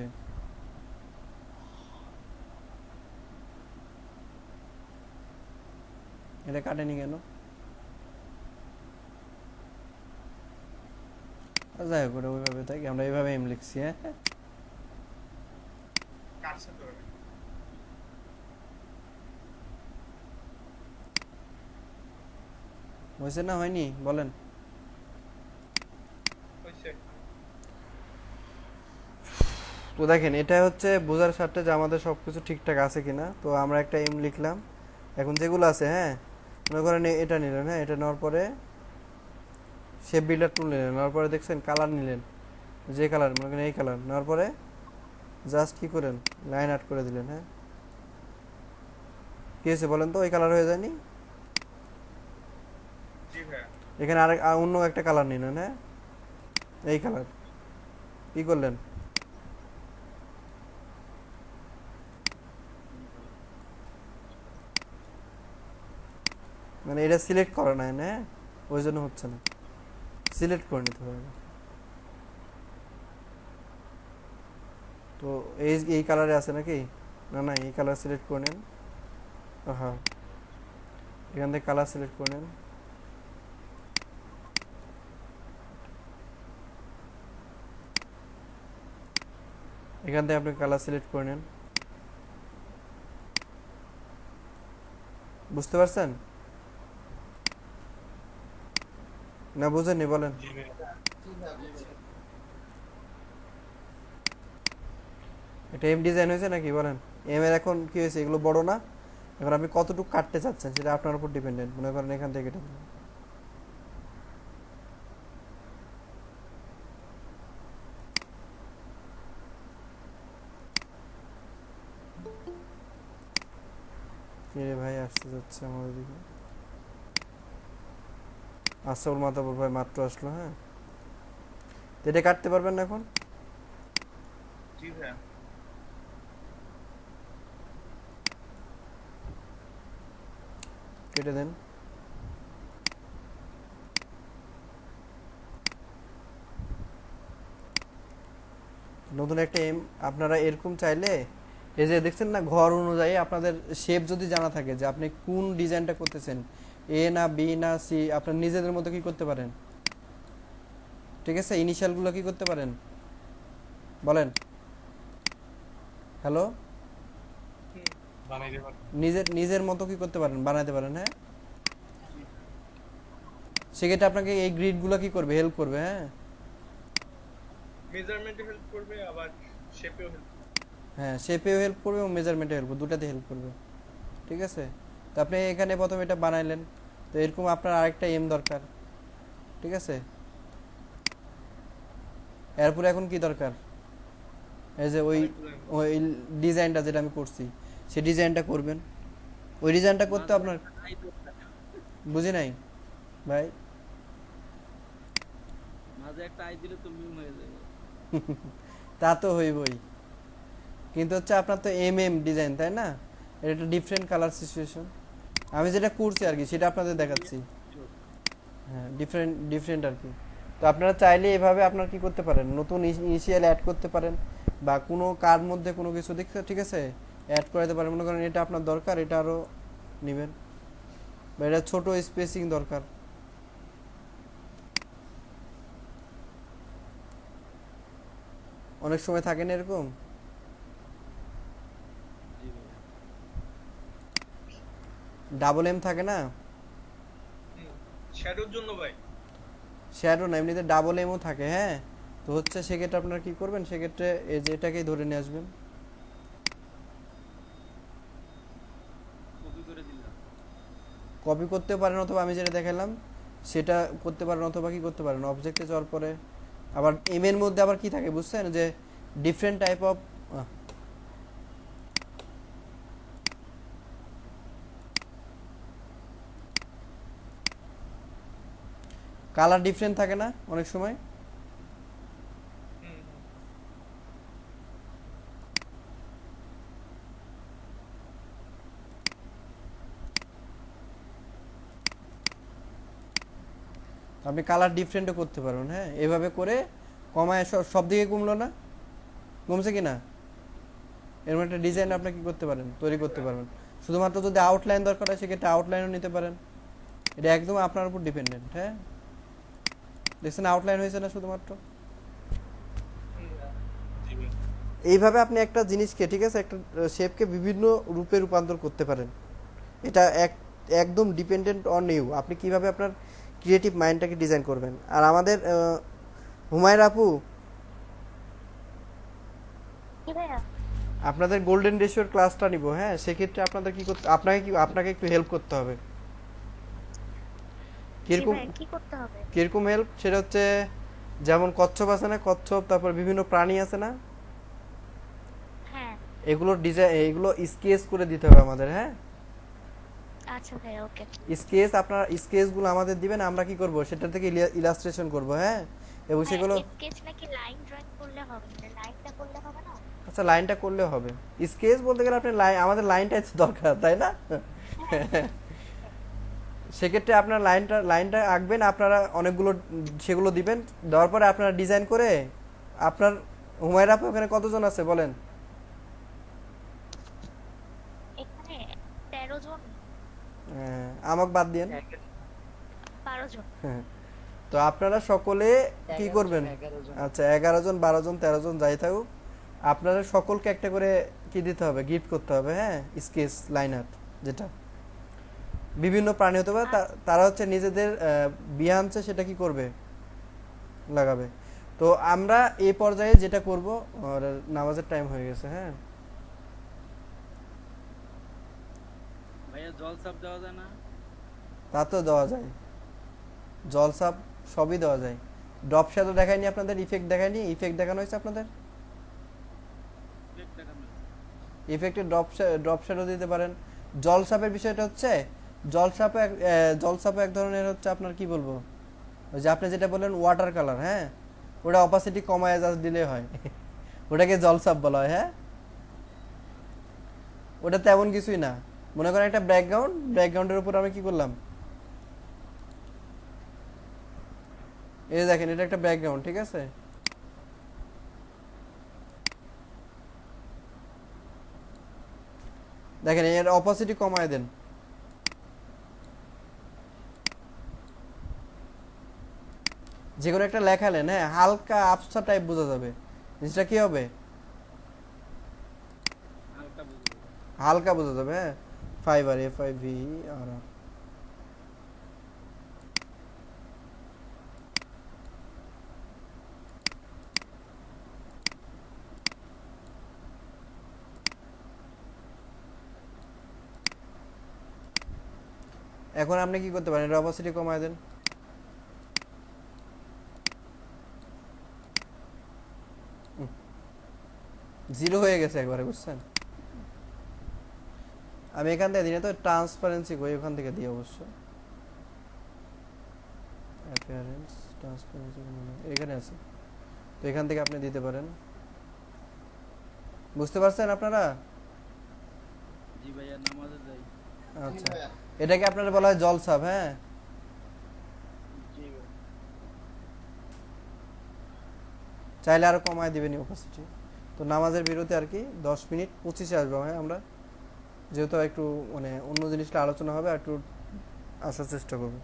এটা কাটেনি কেন? যাই হোক ওটা ওইভাবে থাকি, আমরা এইভাবে এম লিখছি। হ্যাঁ কাটছে তো ওরা। হয়েছে না হয়নি বলেন? হয়েছে। তো দেখেন এটা হচ্ছে বোঝার স্বার্থে যে আমাদের সব কিছু ঠিকঠাক আছে কিনা। তো আমরা একটা এম লিখলাম, এখন যেগুলো আছে, হ্যাঁ মনে করেন এটা নিলেন, হ্যাঁ এটা নেওয়ার পরে শেপ বিল্ডার টুল নিলেন, নেওয়ার পরে দেখছেন কালার নিলেন, যে কালার মনে করেন এই কালার নেওয়ার পরে জাস্ট কি করেন, লাইন আর্ট করে দিলেন। হ্যাঁ কি হয়েছে বলেন তো, ওই কালার হয়ে যায়নি? জি ভাইয়া। এখানে অন্য একটা কালার নিলেন, হ্যাঁ এই কালার, কি করলেন, মানে এটা সিলেক্ট করা নাই না, হ্যাঁ ওই জন্য হচ্ছে না, সিলেক্ট করে নিতে হবে। তো এই কালারে আছে নাকি? না না, এই কালার সিলেক্ট করে নেন। হ্যাঁ এখান থেকে কালার সিলেক্ট করে নেন। এখান থেকে আপনি কালার সিলেক্ট করে নেন। বুঝতে পারছেন না? বুঝেননি বলেন? এটা এম ডিজাইন হয়েছে নাকি বলেন? এম এর এখন কি হয়েছে, এগুলো বড় না, এখন আপনি কতটুকু কাটতে চাচ্ছেন সেটা আপনার উপর ডিপেন্ডেন্ট। মনে করেন এখান থেকে এটা ভাই আসতে যাচ্ছে আমাদের দিকে, আচ্ছা ওর মাতাবর ভাই মাত্র আসলো। হ্যাঁ তো এটা কাটতে পারবেন না এখন? জি ভাইয়া। কেটে দেন। নতুন একটা এম আপনারা এরকম চাইলে এই যে দেখছেন না, ঘর অনুযায়ী আপনাদের শেপ যদি জানা থাকে যে আপনি কোন ডিজাইনটা করতেছেন, এ না বি না সি, আপনার নিজেদের মতো কি করতে পারেন, ঠিক আছে? ইনিশিয়ালগুলো কি করতে পারেন বলেন? হ্যালো, নিজের নিজের মতো কি করতে পারেন, বানাতে পারেন, হ্যাঁ? সেক্ষেত্রে আপনাকে এই গ্রিডগুলো কি করবে, হেল্প করবে, হ্যাঁ? মেজারমেন্টে হেল্প করবে, আবার শেপেও হেল্প করবে। হ্যাঁ, শেপেও হেল্প করবে এবং মেজারমেন্টে হেল্প করবে, দুটাতে হেল্প করবে, ঠিক আছে? তো আপনি এখানে প্রথমে এটা বানাইলেন, তো এরকম আপনার আরেকটা এম দরকার, ঠিক আছে? এরপরে এখন কি দরকার, এই যে ওই ওই ডিজাইনটা যেটা আমি করছি সেই ডিজাইনটা করবেন। ওই ডিজাইনটা করতে আপনার, বুঝি নাই ভাই, মাঝে একটা আই দিলে তো মিম হয়ে যাবে। তা তো হইবই, কিন্তু হচ্ছে আপনার তো এম এম ডিজাইন, তাই না? এটা একটা ডিফারেন্ট কালার সিচুয়েশন, আমি যেটা করছি আর কি সেটা আপনাদের দেখাচ্ছি। হ্যাঁ, ডিফারেন্ট ডিফারেন্ট আর কি। তো আপনারা চাইলে এভাবে আপনারা কি করতে পারেন, নতুন ইনিশিয়াল অ্যাড করতে পারেন, বা কোনো কার মধ্যে কোনো কিছু দেখতে, ঠিক আছে, অ্যাড করাতে পারেন। মনে করেন এটা আপনার দরকার, এটা আরও নেবেন, বা এটা ছোট স্পেসিং দরকার, অনেক সময় থাকে না এরকম। ডাবল এম থাকে না, শ্যাডোর জন্য ভাই। শ্যাডো না, এমনিতে ডাবল এমও থাকে, হ্যাঁ। তো হচ্ছে সেক্ষেত্রে আপনারা কি করবেন, সেক্ষেত্রে এই যে এটাকেই ধরে নিয়ে আসবেন, কপি করে দিলাম। কপি করতে পারেন, অথবা আমি যেটা দেখালাম সেটা করতে পারেন, অথবা কি করতে পারেন, অবজেক্টে যাওয়ার পরে আবার এম এর মধ্যে আবার কি থাকে বুঝছেন, যে different type of colour different থাকে না অনেক সময়। আপনি কালার ডিফারেন্টও করতে পারবেন, হ্যাঁ, এভাবে করে কমায় সব দিকে কমলো না, কমছে কি না? এরকম একটা ডিজাইন আপনি কি করতে পারেন, তৈরি করতে পারবেন। শুধুমাত্র যদি আউটলাইন দরকার হয় সেক্ষেত্রে আউটলাইনও নিতে পারেন, এটা একদম আপনার উপর ডিপেন্ডেন্ট, হ্যাঁ। দেখছেন আউটলাইন হয়েছে না শুধুমাত্র? এইভাবে আপনি একটা জিনিসকে, ঠিক আছে, একটা শেপকে বিভিন্ন রূপে রূপান্তর করতে পারেন। এটা একদম ডিপেন্ডেন্ট অন ইউ, আপনি কিভাবে আপনার ক্রিয়েটিভ মাইন্ডটাকে ডিজাইন করবেন। আর আমাদের হুমায়রা আপু, কি ভাইয়া? আপনাদের গোল্ডেন রেশিওর ক্লাসটা নিব, হ্যাঁ, সেক্ষেত্রে আপনাদের কি করতে, আপনাকে একটু হেল্প করতে হবে। জি কিরকম ভাইয়া, কি করতে হবে? কিরকম হেল্প, সেটা হচ্ছে যেমন কচ্ছপ আছে না, কচ্ছপ, তারপর বিভিন্ন প্রাণী আছে না, হ্যাঁ, এগুলোর ডিজাইন, এগুলো স্কেচ করে দিতে হবে আমাদের, হ্যাঁ। আচ্ছা ভাইয়া, ওকে। স্কেচ, আপনার স্কেচগুলো আমাদের দিবেন, আমরা কি করব, সেটা থেকে ইলাস্ট্রেশন করব, হ্যাঁ, এবং সেগুলো, স্কেচ নাকি লাইন ড্রয়িং করলে হবে না? লাইনটা করলে হবে না? আচ্ছা লাইনটা করলেও হবে। স্কেচ বলতে গেলে আপনি লাইন, আমাদের লাইনটাই তো দরকার, তাই না? সেক্ষেত্রে আপনার লাইনটা আঁকবেন, আপনারা অনেকগুলো সেগুলো দিবেন, দেওয়ার পরে আপনারা ডিজাইন করে আপনার হুমায়রা আপু ওখানে কতজন আছে বলেন? এখানে 13 জন, আমাকে বাদ দিয়েন। 12 জন। তো আপনারা সকলে কি করবেন, আচ্ছা 11 জন, 12 জন, 13 জন যাই থাকুক, আপনারা সকলকে একটা করে কি দিতে হবে, গিফট করতে হবে, হ্যাঁ, স্কেচ লাইন আর্ট, যেটা বিভিন্ন প্রাণী হতে পারে, তারা হচ্ছে নিজেদের বিহানছে সেটা কি করবে, লাগাবে। তো আমরা এই পর্যায়ে যেটা করব, আর নামাজের টাইম হয়ে গেছে, হ্যাঁ। ভাইয়া জল সাপ দেওয়া যায় না? তা তো দেওয়া যায়, জলসাপ সবই দেওয়া যায়। ড্রপ শ্যাডো দেখায়নি আপনাদের, ইফেক্ট দেখায়নি, ইফেক্ট দেখানো হয়েছে আপনাদের, Effect দেখানো হয়েছে। ইফেক্টে ড্রপ শ্যাডো দিতে পারেন। জলসাপের বিষয়টা হচ্ছে, জলসাপে এক ধরনের হচ্ছে আপনার কি বলবো, ওই যে আপনি যেটা বললেন ওয়াটার কালার, হ্যাঁ, ওটা অপাসিটি কমায় জাস্ট দিলে হয়, ওটাকে জলসাপ বলা হয়, হ্যাঁ। ওটা তেমন কিছুই না, মনে করেন একটা ব্যাকগ্রাউন্ডের উপর আমি কি করলাম, এই দেখেন এটা একটা ব্যাকগ্রাউন্ড, ঠিক আছে, দেখেন এর অপোসিটি কমায় দেন, যে কোনো একটা লেখালেন, হ্যাঁ হালকা আবসা টাইপ বোঝা যাবে, জিনিসটা কি হবে হালকা বুঝে যাবে। হালকা বোঝা যাবে। হ্যাঁ ফাইবার FIV আর এখন আপনি কি করতে পারেন, এর অপোসিটি কমায় দেন। জিরো হয়ে গেছে একবারে, বুঝছেন? আমি এখান থেকে দিই না তো, ট্রান্সপারেন্সি কই ওখান থেকে দিই অবশ্য। অ্যাপিয়ারেন্স ট্রান্সপারেন্সি এখানে আছে, তো এখান থেকে আপনি দিতে পারেন। বুঝতে পারছেন আপনারা? জি ভাইয়া, নামাজে যাই। আচ্ছা, এটাকে আপনারা বলা হয় জলসাব। হ্যাঁ জি ভাই। চাইলে আরো কমায় দিবেন অপোসিটি। তো নামাজের বিরতি আর কি 10 মিনিট 25-এ আসবো। হ্যাঁ আমরা যেহেতু একটু মানে অন্য জিনিসটা আলোচনা হবে, একটু আসার চেষ্টা করবো।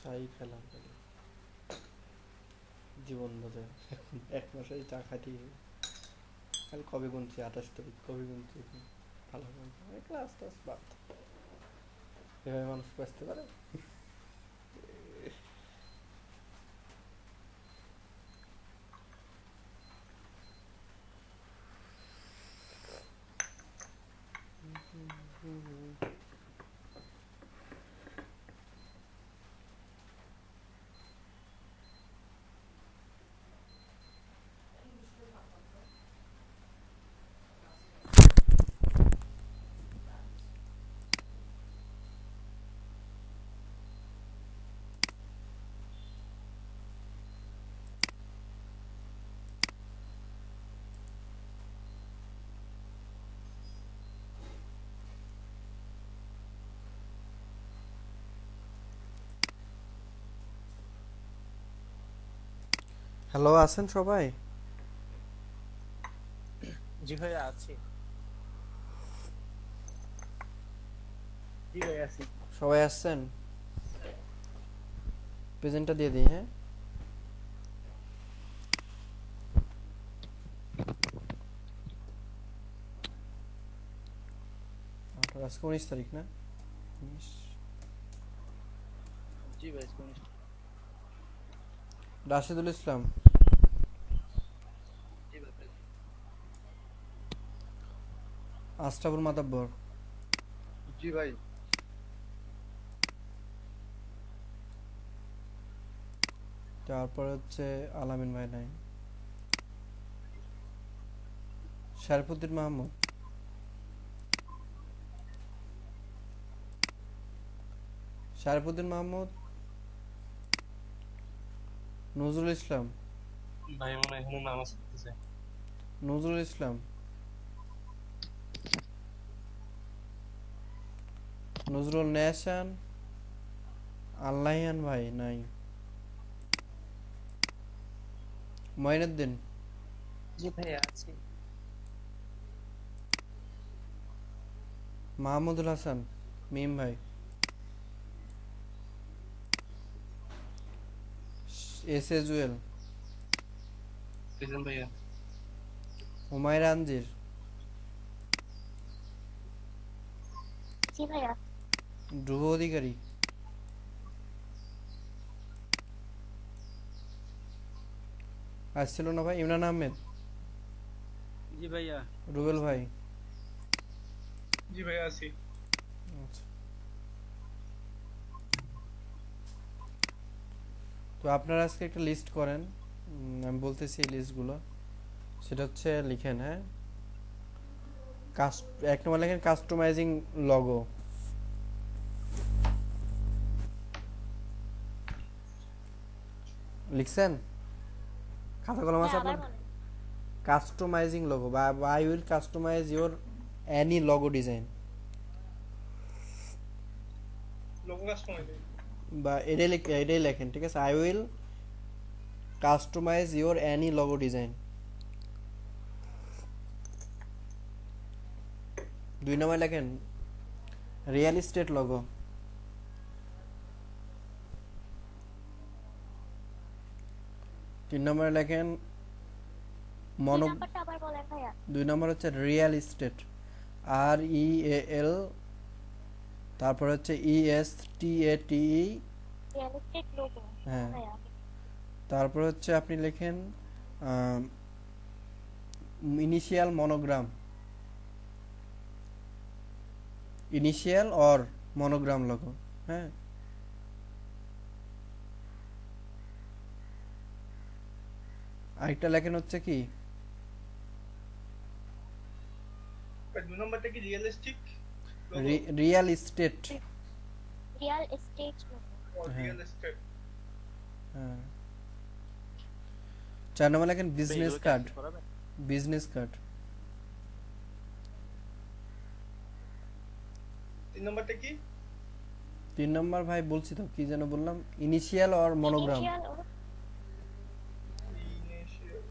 চাই খেলাম খালি জীবন বোঝে এখন 1 মাসে চা খাটি খালি কবে গুনছি 28 তারিখ কবে গুনছি ভালো ক্লাস টাস বাদ এভাবে মানুষ বাঁচতে পারে হ্যালো আছেন সবাই জি ভাই আছি। জি ভাই আছি। সবাই আসছেন প্রেজেন্টটা দিয়ে দিই হ্যাঁ আজকে 19 তারিখ না 19 জি ভাই কোন রাশেদুল ইসলাম জি ভাই আশরাফুল মাতাব্বর জি ভাই তারপর হচ্ছে আলামিন ভাই নাই শরীফুদ্দিন মাহমুদ শরীফুদ্দিন মাহমুদ নজরুল ইসলাম ভাই মনে হয় এখানে নামাজ পড়তেছে। নজরুল ইসলাম নজরুল নেশান আল্লাহিয়ান ভাই নাই মঈনুদ্দিন জি ভাই আছি। মাহমুদুল হাসান মিম ভাই এস এ জুয়েল প্রেজেন্ট ভাইয়া। হুমায়রা আনজির জি ভাইয়া। ধ্রুব অধিকারী আসছিল না ভাই ইমরান আহমেদ জি ভাইয়া। রুবেল ভাই জি ভাই আছি। আচ্ছা। তো আপনারা আজকে একটা লিস্ট করেন আমি বলতেছি এই লিস্টগুলো সেটা হচ্ছে লিখেন হ্যাঁ এক নম্বর লেখেন কাস্টমাইজিং লগো লিখছেন খাতা কলম আছে হ্যাঁ আবার আপনার বলেন। কাস্টমাইজিং লোগো বা I will customize your any logo design logo customer বা এটাই লেখেন ঠিক আছে I will customize your any logo design 2 নম্বর লেখেন রিয়েল এস্টেট লোগো 3 নম্বরে লেখেন কি মনো নাম্বারটা আবার বলেন ভাইয়া। 2 নম্বর হচ্ছে রিয়েল এস্টেট REAL তারপর হচ্ছে ESTATE রিয়েল এস্টেট লোগো। হ্যাঁ ভাইয়া। তারপর হচ্ছে আপনি লেখেন initial monogram initial or monogram logo হ্যাঁ আরেকটা লেখেন হচ্ছে কি 2 নম্বরটা কি realistic real estate real estate logo. হ্যাঁ। রিয়েল এস্টেট হ্যাঁ 4 নম্বর লেখেন বিজনেস এগুলো কি কার্ড access করাবেন? বিজনেস কার্ড 3 নম্বরটা কি 3 নম্বর ভাই বলছি তো কি যেন বললাম ইনিশিয়াল অর মনোগ্রাম ইনিশিয়াল ও ইনিশিয়াল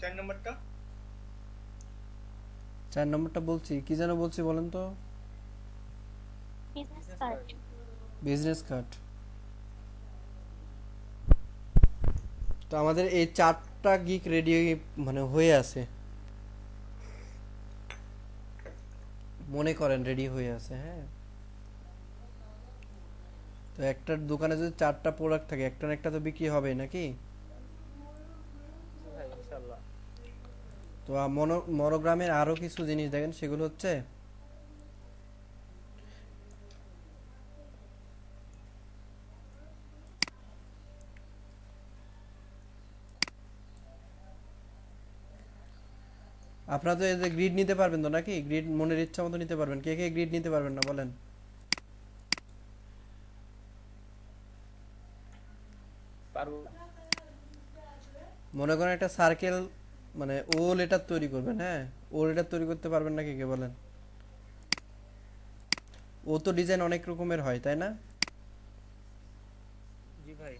4 নাম্বারটা 4 নম্বরটা বলছি কি যেন বলছি বলেন তো? Business card. Business card. তো আমাদের এই 4টা গিগ রেডি মানে হয়ে আছে, মনে করেন রেডি হয়ে আছে, হ্যাঁ। তো একটা দোকানে যদি 4টা প্রোডাক্ট থাকে, একটা না একটা তো বিক্রি হবে নাকি? জি ভাই ইনশাআল্লাহ। তো মনোগ্রামের আরো কিছু জিনিস দেখেন, সেগুলো হচ্ছে আপনারা তো এই যে গ্রিড নিতে পারবেন তো নাকি? গ্রিড মনের ইচ্ছা মতো নিতে পারবেন। কে কে গ্রিড নিতে পারবেন না বলেন? পারবো। মনে করেন একটা সার্কেল মানে ও লেটার তৈরি করবেন, হ্যাঁ। ও লেটার তৈরি করতে পারবেন না কে কে বলেন? ও তো ডিজাইন অনেক রকমের হয়, তাই না? জি ভাই।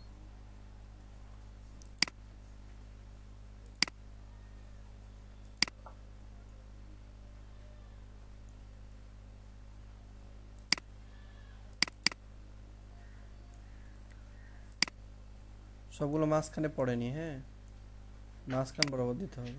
সবগুলো মাঝখানে পড়েনি, হ্যাঁ। মাঝখান বরাবর দিতে হবে।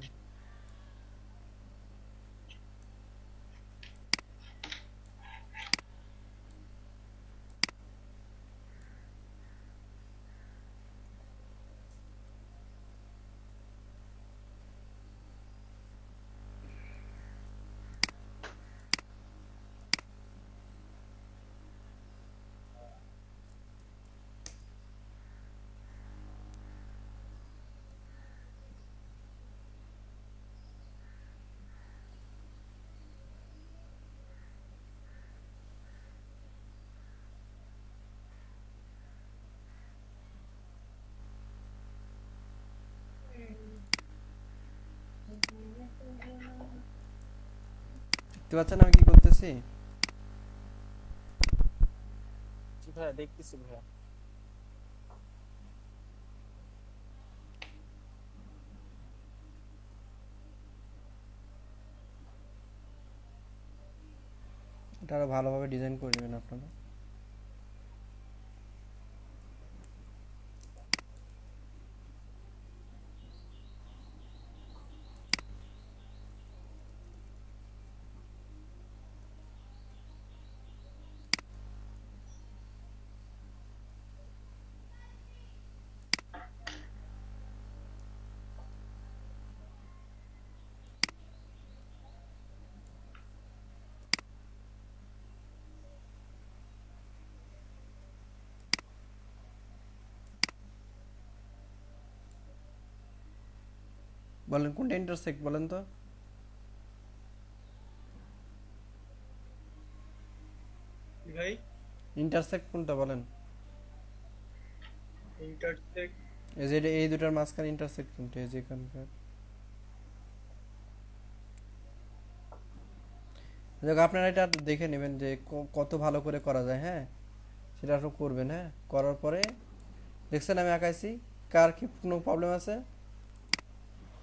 দেখতে পাচ্ছেন আমি কি করতেছি? জি ভাইয়া দেখতেছি ভাইয়া। এটা আরো ভালোভাবে ডিজাইন করে নেবেন আপনারা। বলেন কোনটা ইন্টারসেক্ট বলেন তো? কি ভাই? ইন্টারসেক্ট কোনটা বলেন? ইন্টারসেক্ট এই যে এই দুটার মাঝখানে ইন্টারসেক্ট কোনটা? এই যে এখানকার। দেখো আপনারা এটা দেখে নেবেন যে কত ভালো করে করা যায়, হ্যাঁ। সেটা আপনি করবেন, হ্যাঁ। করার পরে দেখছেন আমি আঁকাইছি, কার কি কোনো প্রবলেম আছে?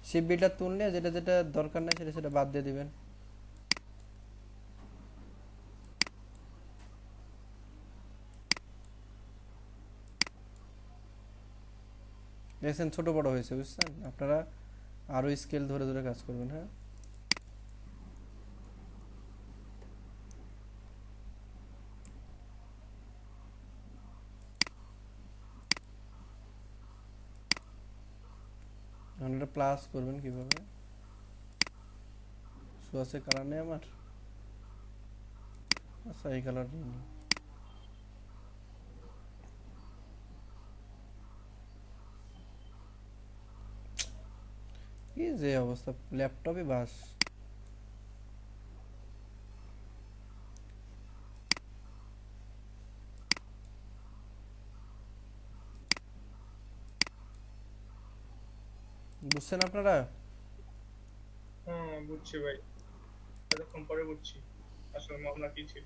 শিপ বিল্ডার তুললে যেটা যেটা দরকার নাই সেটা সেটা বাদ দিয়ে দিবেন। দেখছেন ছোট বড় হয়েছে, বুঝছেন? আপনারা আরো স্কেল ধরে ধরে কাজ করবেন, হ্যাঁ। এখন এটা প্লাস করবেন কিভাবে? সোয়াসে কালার নেই আমার, আচ্ছা এই কালার নিয়ে নিই। কি যে অবস্থা, ল্যাপটপে বাস। বুঝছেন আপনারা? হ্যাঁ বুঝছি ভাই, এতক্ষণ পরে বুঝছি আসলে মামলা কি ছিল।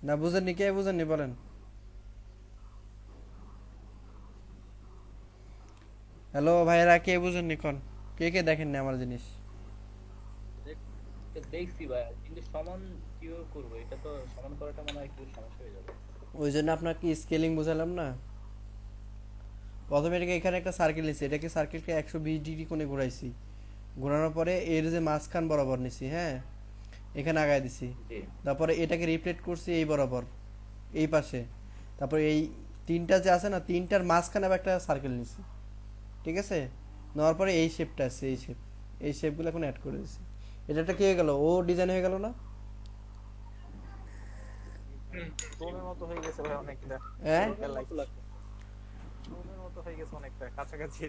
না বুঝেননি? কে বুঝেননি বলেন? হ্যালো ভাইয়েরা, কে বুঝেননি কোন? কে কে দেখেন না আমার জিনিস? দেখছি ভাই, কিন্তু সমান কিভাবে করবো? এটা তো সমান করাটা মনে হয় একটু সমস্যা হয়ে যাবে। ওই জন্য আপনার কি স্কেলিং বুঝালাম না। প্রথমে এটাকে এখানে একটা সার্কেল নিছি, এটাকে সার্কেলকে 120 ডিগ্রি কোণে ঘোরাইছি, ঘোরানোর পরে এর যে মাঝখান বরাবর নিছি, হ্যাঁ এখানে আগায় দিছি। জি। তারপরে এটাকে রিপ্লেট করছি এই বরাবর, এই পাশে। তারপরে এই তিনটা যে আছে না, তিনটার মাঝখানে আবার একটা সার্কেল নিছি, ঠিক আছে। নেওয়ার পরে এই শেপটা আছে, এই শেপ, এই শেপগুলো এখন অ্যাড করে দিছি। এটা একটা কি হয়ে গেল, ও ডিজাইন হয়ে গেল না? ডোমের মতো হয়ে গেছে ভাই অনেকটা। হ্যাঁ ডোমের মতো হয়ে গেছে অনেকটা কাছাকাছি।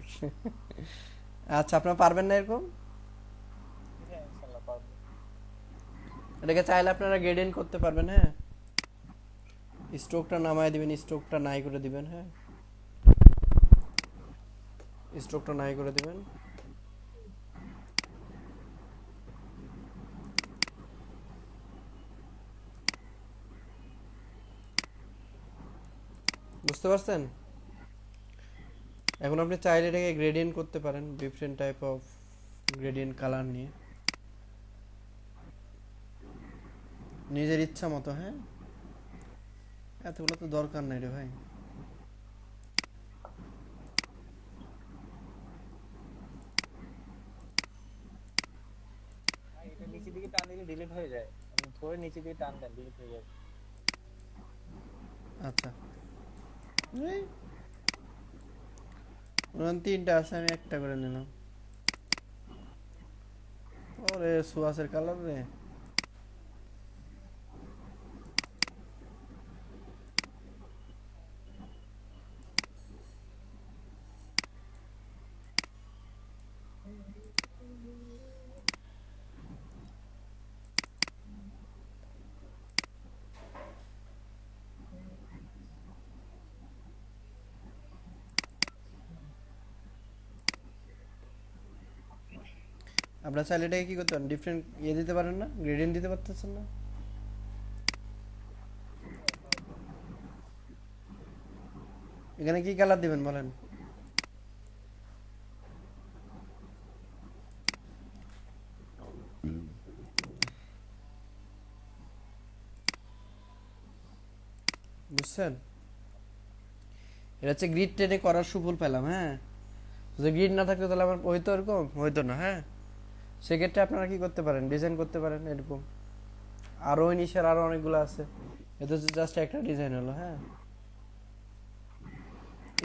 আচ্ছা, আপনারা পারবেন না এরকম? হ্যাঁ ইনশাআল্লাহ পারবো। এটাকে চাইলে আপনারা গ্রেডিয়েন্ট করতে পারবেন, হ্যাঁ। স্ট্রোকটা নামায় দিবেন, স্ট্রোকটা নাই করে দিবেন, হ্যাঁ স্ট্রোকটা নাই করে দিবেন। বুঝতে পারছেন? এখন আপনি চাইলে এটাকে গ্রেডিয়েন্ট করতে পারেন, different type of gradient colour নিয়ে নিজের ইচ্ছা মতো, হ্যাঁ। এতগুলো তো দরকার নাই রে ভাই। ভাই এটা নিচের দিকে টান দিলে ডিলিট হয়ে যায়, আপনি ধরে নিচের দিকে টান দেন ডিলিট হয়ে যায়। আচ্ছা, এই ওখানে তিনটা আছে, আমি একটা করে নিলাম। ওরে সুয়াসের কালার রে। আপনার চাইলে এটাকে কি করতে পারেন, ডিফারেন্ট ইয়ে দিতে পারেন না, গ্রেডিয়েন্ট দিতে পারতেছেন না? এখানে কি কালার দিবেন বলেন? বুঝছেন? এটা হচ্ছে গ্রিড টেনে করার সুফল পেলাম, হ্যাঁ। যদি গ্রিড না থাকতো তাহলে আমার হইতো এরকম হইতো না, হ্যাঁ। সেক্ষেত্রে আপনারা কি করতে পারেন, ডিজাইন করতে পারেন এরকম। আরও ইনিশিয়াল আরও অনেকগুলো আছে, এটা হচ্ছে জাস্ট একটা ডিজাইন হলো, হ্যাঁ।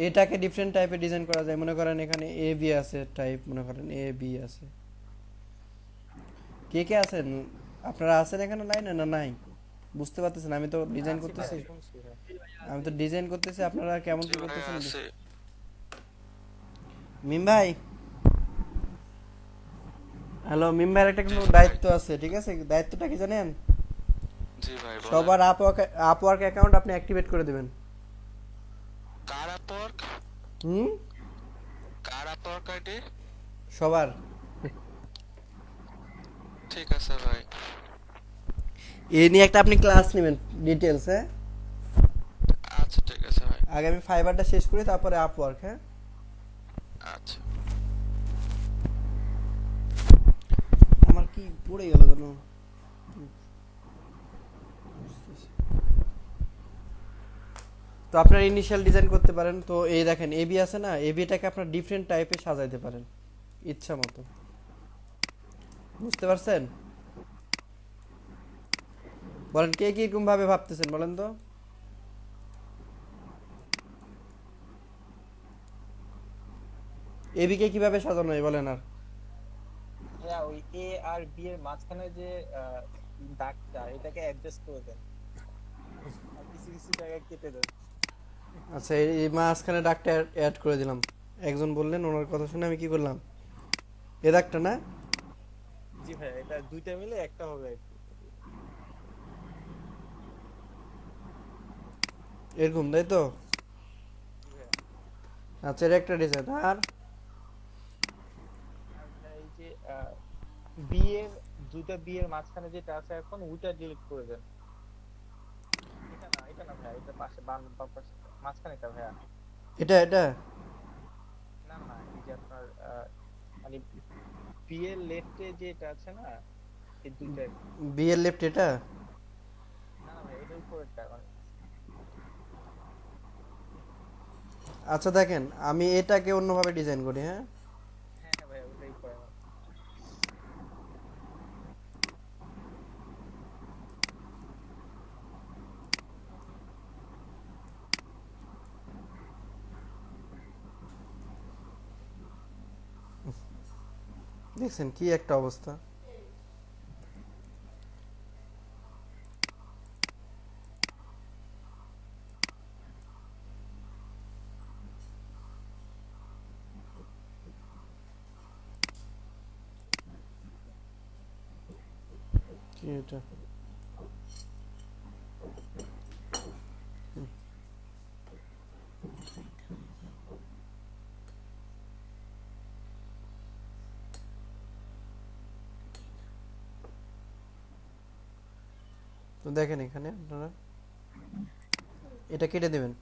এটাকে ডিফারেন্ট টাইপের ডিজাইন করা যায়, মনে করেন এখানে এ বি আছে টাইপ, মনে করেন এ বি আছে। কে কে আছেন আপনারা, আছেন এখানে? নাই না, না নাই, বুঝতে পারতেছেন? আমি তো ডিজাইন আছি ভাই, করতেছি, শুনছি ভাই। আমি তো ডিজাইন করতেছি, আপনারা কেমন জি কি ভাই করতেছেন? আছে। মিম ভাই, হ্যালো মিম ভাইয়ের একটা কিন্তু জি ভাই। দায়িত্ব আছে, ঠিক আছে? দায়িত্বটা কি জানেন? জি ভাই বলেন। সবার আপওয়ার্ক অ্যাকাউন্ট আপনি অ্যাক্টিভেট করে দিবেন। কার আপওয়ার্ক? হুম, কার আপওয়ার্ক আইডি? সবার। ঠিক আছে ভাই। এ নিয়ে একটা আপনি ক্লাস নেবেন ডিটেলস, হ্যাঁ। আচ্ছা ঠিক আছে ভাই। আগে আমি ফাইবারটা শেষ করি, তারপরে আপওয়ার্ক, হ্যাঁ। আচ্ছা। আমার কি পড়ে গেল কেন? তো আপনার ইনিশিয়াল ডিজাইন করতে পারেন। তো এই দেখেন এবি আছে না, এবিটাকে আপনার ডিফারেন্ট টাইপে সাজাইতে পারেন ইচ্ছা মতো, বুঝতে পারছেন? বলেন কে কিরকম ভাবে ভাবতেছেন বলেন তো। এবিকে কিভাবে সাজানো হয় বলেন আর। হ্যাঁ ওই এ আর বি এর মাঝখানে যে দাগটা এটাকে অ্যাডজাস্ট করে দেন, আর কিছু কিছু জায়গায় কেটে দেন। আচ্ছা, এই মাঝখানে ডাকটা অ্যাড করে দিলাম। একজন বললেন, ওনার কথা শুনে আমি কি করলাম, এ ডাকটা না, জি ভাই, এটা দুইটা মিলে একটা হবে আর কি। এরকম তাই তো। জি ভাই। আচ্ছা, এটা একটা ডিজাইন। আর আর ভাই এই যে বি এর দুইটা বি এর মাঝখানে যেটা আছে এখন ওইটা ডিলিট করে দেন। এটা না ভাই, এটা পাশে বাম বাম পাশে মাঝখানেটা ভাইয়া। এটা এটা না না, এই যে আপনার মানে বি এর লেফটে যেটা আছে না, এই দুইটা আর কি। বি এর লেফট এটা? না না ভাই, এটার উপরেরটা মানে। আচ্ছা দেখেন, আমি এটাকে অন্যভাবে ডিজাইন করি, হ্যাঁ। হ্যাঁ হ্যাঁ ভাই, ওটাই করেন আপনি। দেখছেন কি একটা অবস্থা। কি এটা? তো দেখেন এখানে আপনারা এটা কেটে দেবেন।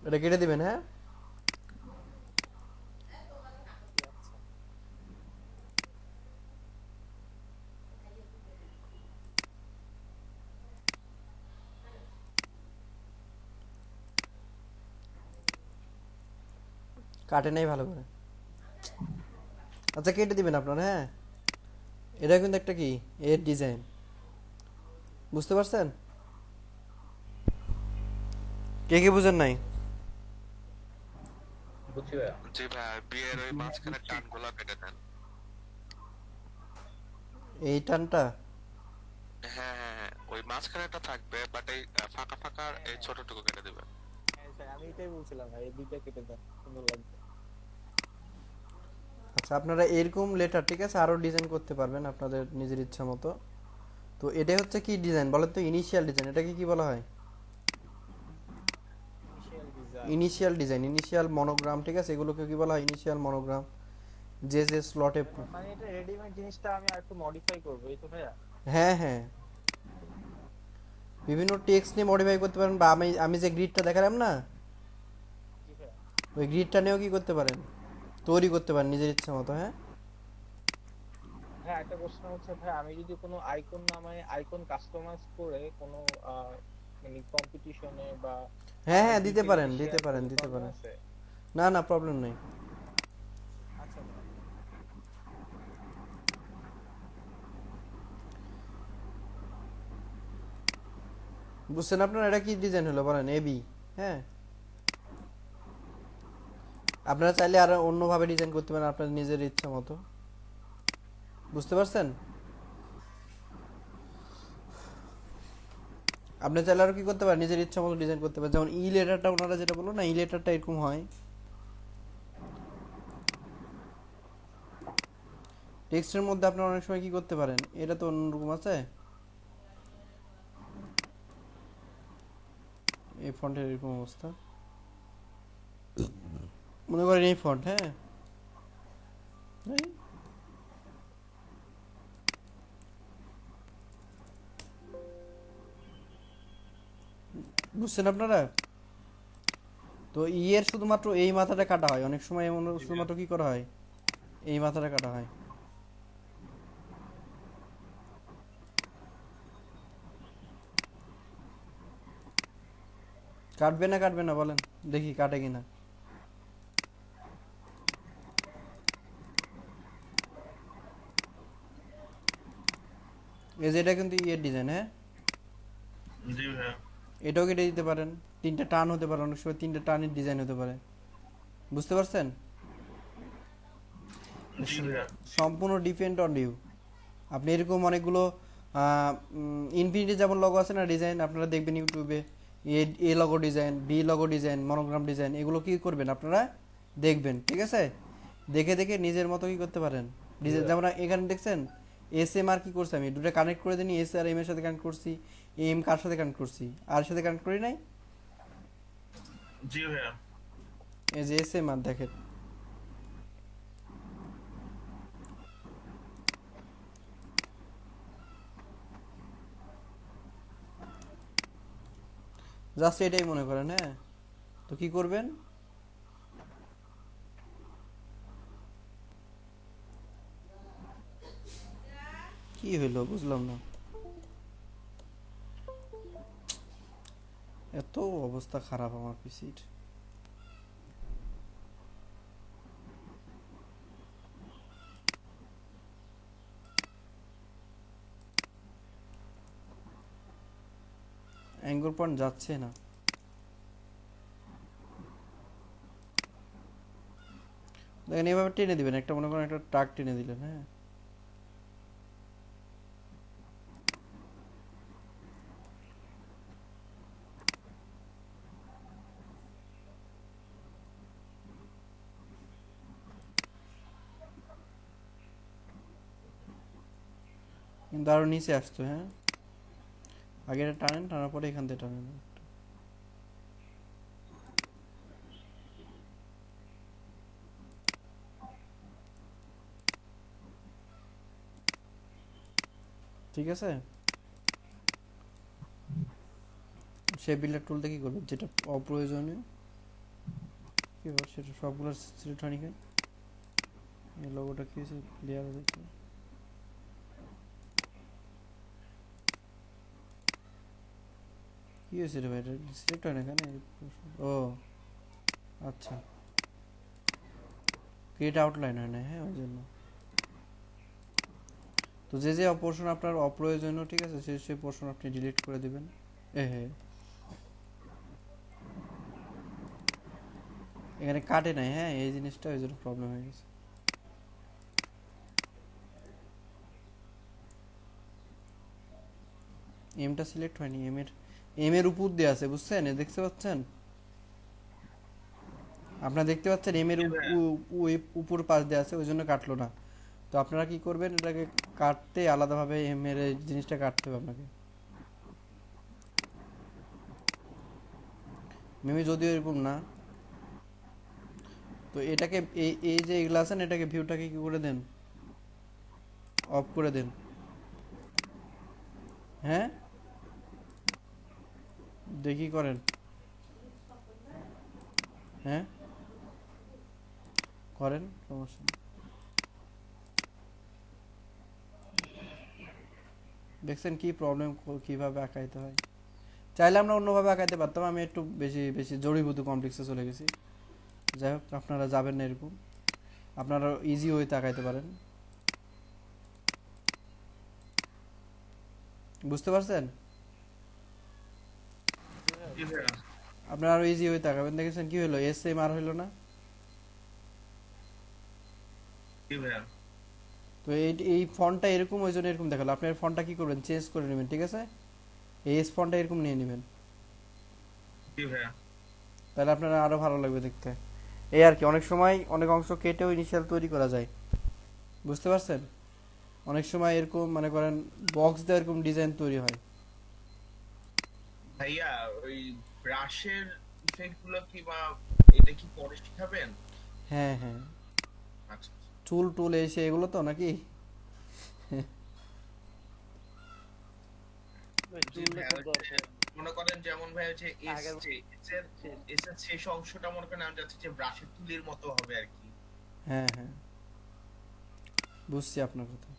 এটা কেটে দিবেন, হ্যাঁ। আচ্ছা কাটে নাই ভালো করে। আচ্ছা কেটে দিবেন আপনারা, হ্যাঁ। এটা কিন্তু একটা কি এর ডিজাইন, বুঝতে পারছেন? কে কে বুঝেন নাই? বুঝছি ভাইয়া। জি ভাই, বিয়ের ওই মাঝখানে টানগুলা কেটে দেন। এই টানটা? হ্যাঁ হ্যাঁ হ্যাঁ, ওই মাঝখানেটা থাকবে, বাট এই ফাঁকা ফাঁকা হ্যাঁ এই হ্যাঁ ছোটটুকু কেটে দিবেন। হ্যাঁ স্যার, আমি এটাই বলছিলাম ভাই, এই দুইটা কেটে দেন, সুন্দর লাগবে। আচ্ছা আপনারা এরকম লেটার, ঠিক আছে, আরো ডিজাইন করতে পারবেন আপনাদের নিজের ইচ্ছা মতো। তো এটা হচ্ছে কি ডিজাইন বলেন তো? Initial design. এটাকে কি বলা হয়? Initial design. Initial design, initial monogram, ঠিক আছে, এগুলোকে কি বলা হয়? Initial monogram. যে যে স্লটে, মানে এটা রেডিমেড জিনিসটা আমি আর একটু মডিফাই করবো, এই তো ভাইয়া? হ্যাঁ হ্যাঁ, বিভিন্ন টেক্সট নিয়ে মডিফাই করতে পারেন, বা আমি আমি যে গ্রিডটা দেখালাম না, জি ভাইয়া। ওই গ্রিডটা নিয়েও কি করতে পারেন? তৈরি করতে পারেন নিজের ইচ্ছা মতো, হ্যাঁ। হ্যাঁ, একটা প্রশ্ন হচ্ছে ভাই, আমি যদি কোনো আইকন নামে আইকন কাস্টমাইজ করে কোনো মানে কম্পিটিশনে বা হ্যাঁ হ্যাঁ দিতে ডিপে পারেন, যদি দিতে শেয়ার পারেন, করি, দিতে প্রবলেম পারেন। আছে? না না, প্রবলেম নেই। আচ্ছা ভাইয়া। বুঝছেন আপনারা এটা কি ডিজাইন হলো বলেন? এবি, হ্যাঁ। আপনারা চাইলে আরো অন্যভাবে ডিজাইন করতে পারেন আপনাদের নিজের ইচ্ছা মতো, বুঝতে পারছেন? আপনি চাইলে আরো কি করতে পারেন, নিজের ইচ্ছা মতো ডিজাইন করতে পারেন। যেমন ই লেটারটা ওনারা যেটা বললো না, ই লেটারটা এরকম হয়। টেক্সটের মধ্যে আপনারা অনেক সময় কি করতে পারেন, এটা তো অন্যরকম আছে, এই ফন্টের এরকম অবস্থা, মনে করেন এই ফন্ট, হ্যাঁ। এই, বুঝছেন আপনারা? তো ই এর শুধুমাত্র এই মাথাটা কাটা হয়, অনেক সময় এমন শুধুমাত্র কি করা হয়, এই মাথাটা কাটা হয়। কাটবে না কাটবে না বলেন, দেখি কাটে কিনা। এই যে এটা কিন্তু ইয়ের ডিজাইন, হ্যাঁ। জি ভাইয়া। এটাও কেটে দিতে পারেন। তিনটা টান হতে পারে, অনেক সময় তিনটা টানের ডিজাইন হতে পারে, বুঝতে পারছেন? জি ভাইয়া। সম্পূর্ণ ডিপেন্ড অন ইউ। আপনি এরকম অনেকগুলো ইনফিনিটি যেমন লগো আছে না ডিজাইন, আপনারা দেখবেন ইউটিউবে, A A logo design, B logo design, monogram design, এগুলো কি করবেন আপনারা দেখবেন, ঠিক আছে। দেখে দেখে নিজের মতো কি করতে পারেন ডিজাইন। যেমন এখানে দেখছেন এস এম আর কি করছি, আমি দুটো কানেক্ট করে দিই, এস আর এম এর সাথে কানেক্ট করছি, এম কার সাথে কানেক্ট করছি, আর সাথে কানেক্ট করি নাই। জি ভাইয়া। এই যে এস এম আর দেখেন, জাস্ট এটাই মনে করেন, হ্যাঁ। তো কি করবেন, কি হইলো বুঝলাম না, এত অবস্থা খারাপ আমার পিসির। অ্যাঙ্গর পয়েন্ট যাচ্ছে না। দেখেন এভাবে টেনে দিবেন, একটা মনে করেন একটা ট্রাক টেনে দিলেন, হ্যাঁ। কিন্তু আরো নিচে আসতো, হ্যাঁ। আগে এটা টানেন, টানার পরে এখান থেকে টানেন। ঠিক আছে, সে বিল্ডার টুলটা কি করবে, যেটা অপ্রয়োজনীয় কি হবে সেটা সবগুলো সিলেক্ট হয়নি কেন, এই লোগোটা কি হয়েছে লেয়ারে দেখি, কি হয়েছে রে ভাই, এটা সিলেক্ট হয় না কেন, ও আচ্ছা, ক্রিয়েট আউটলাইন হয় না, হ্যাঁ ওই জন্য। তো যে যে পোর্শন আপনার অপ্রয়োজনীয়, ঠিক আছে, সেই পোর্শন আপনি ডিলিট করে দিবেন। হ্যাঁ, এখানে কাটে নাই, হ্যাঁ, এই জিনিসটা ওই জন্য প্রবলেম হয়ে গেছে। এমটা সিলেক্ট হয়নি, এম এর উপর দিয়ে আছে, বুঝছেন, দেখতে পাচ্ছেন আপনারা, দেখতে পাচ্ছেন এম এর উপর পাশ দিয়ে আছে, ওই জন্য কাটলো না। তো আপনারা কি করবেন, এটাকে কাটতে আলাদাভাবে এম এর এই জিনিসটা কাটতে হবে আপনাকে। মেমি যদিও এরকম না, তো এটাকে এই যে এগুলো আছেন, এটাকে ভিউটাকে কি করে দেন, অফ করে দেন, হ্যাঁ দেখি করেন, হ্যাঁ করেন, সমস্যা নেই। দেখছেন কি প্রবলেম, কিভাবে আঁকাইতে হয়। চাইলে আমরা অন্যভাবে আঁকাইতে পারতাম, আমি একটু বেশি বেশি জড়িবুদ্ধ কমপ্লেক্সে চলে গেছি। যাই হোক, আপনারা যাবেন না এরকম, আপনারা ইজি ওয়েতে আঁকাইতে পারেন, বুঝতে পারছেন। জি ভাইয়া। আপনারা আরো ইজি ওয়েতে আঁকাবেন। দেখেছেন কি হলো, এস এম আর হইলো না। জি ভাইয়া। তো এই ফন্টটা এরকম, ওই জন্য এরকম দেখালো। আপনার ফন্টটা কি করবেন, চেঞ্জ করে নেবেন, ঠিক আছে, এই এস ফন্টটা এরকম নিয়ে নেবেন, জি ভাইয়া। তাহলে আপনারা আরো ভালো লাগবে দেখতে। এই আর কি, অনেক সময় অনেক অংশ কেটেও ইনিশিয়াল তৈরি করা যায়, বুঝতে পারছেন। অনেক সময় এরকম মনে করেন বক্স দিয়ে এরকম ডিজাইন তৈরি হয়। ভাইয়া ওই ব্রাশের ইফেক্ট গুলো কি বা এটা কি পরে শিখাবেন? হ্যাঁ হ্যাঁ, আচ্ছা। চুল টুল এসে এগুলো তো নাকি। জি ভাইয়া, মনে করেন যেমন ভাই হচ্ছে এস এর শেষ অংশটা মনে করেন আমি যাচ্ছি যে ব্রাশের তুলির মতো হবে আর কি। হ্যাঁ হ্যাঁ, বুঝছি আপনার কথা।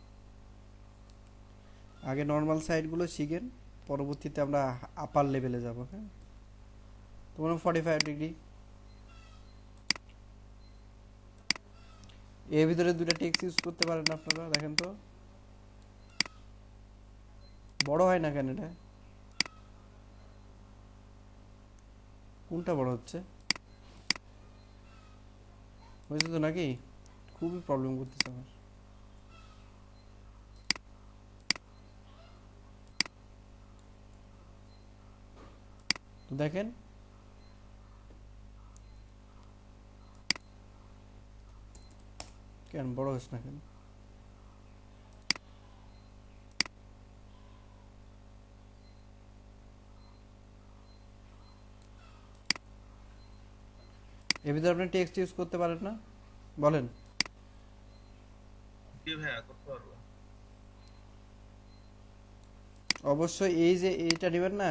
আগে নর্মাল সাইডগুলো শিখেন, পরবর্তীতে আমরা আপার লেভেলে যাব, হ্যাঁ। তো মনে 45 ডিগ্রি, এর ভিতরে দুটো টেক্সট ইউজ করতে পারেন আপনারা, দেখেন তো বড় হয় না কেন, এটা কোনটা বড় হচ্ছে, হয়েছে তো নাকি, খুবই প্রবলেম করতেছে আমার। তো দেখেন কেন বড় হচ্ছে না কেন, এর ভিতরে আপনি টেক্সট ইউজ করতে পারেন না, বলেন। জি ভাইয়া, করতে পারবো। অবশ্যই এই যে এইটা নেবেন না,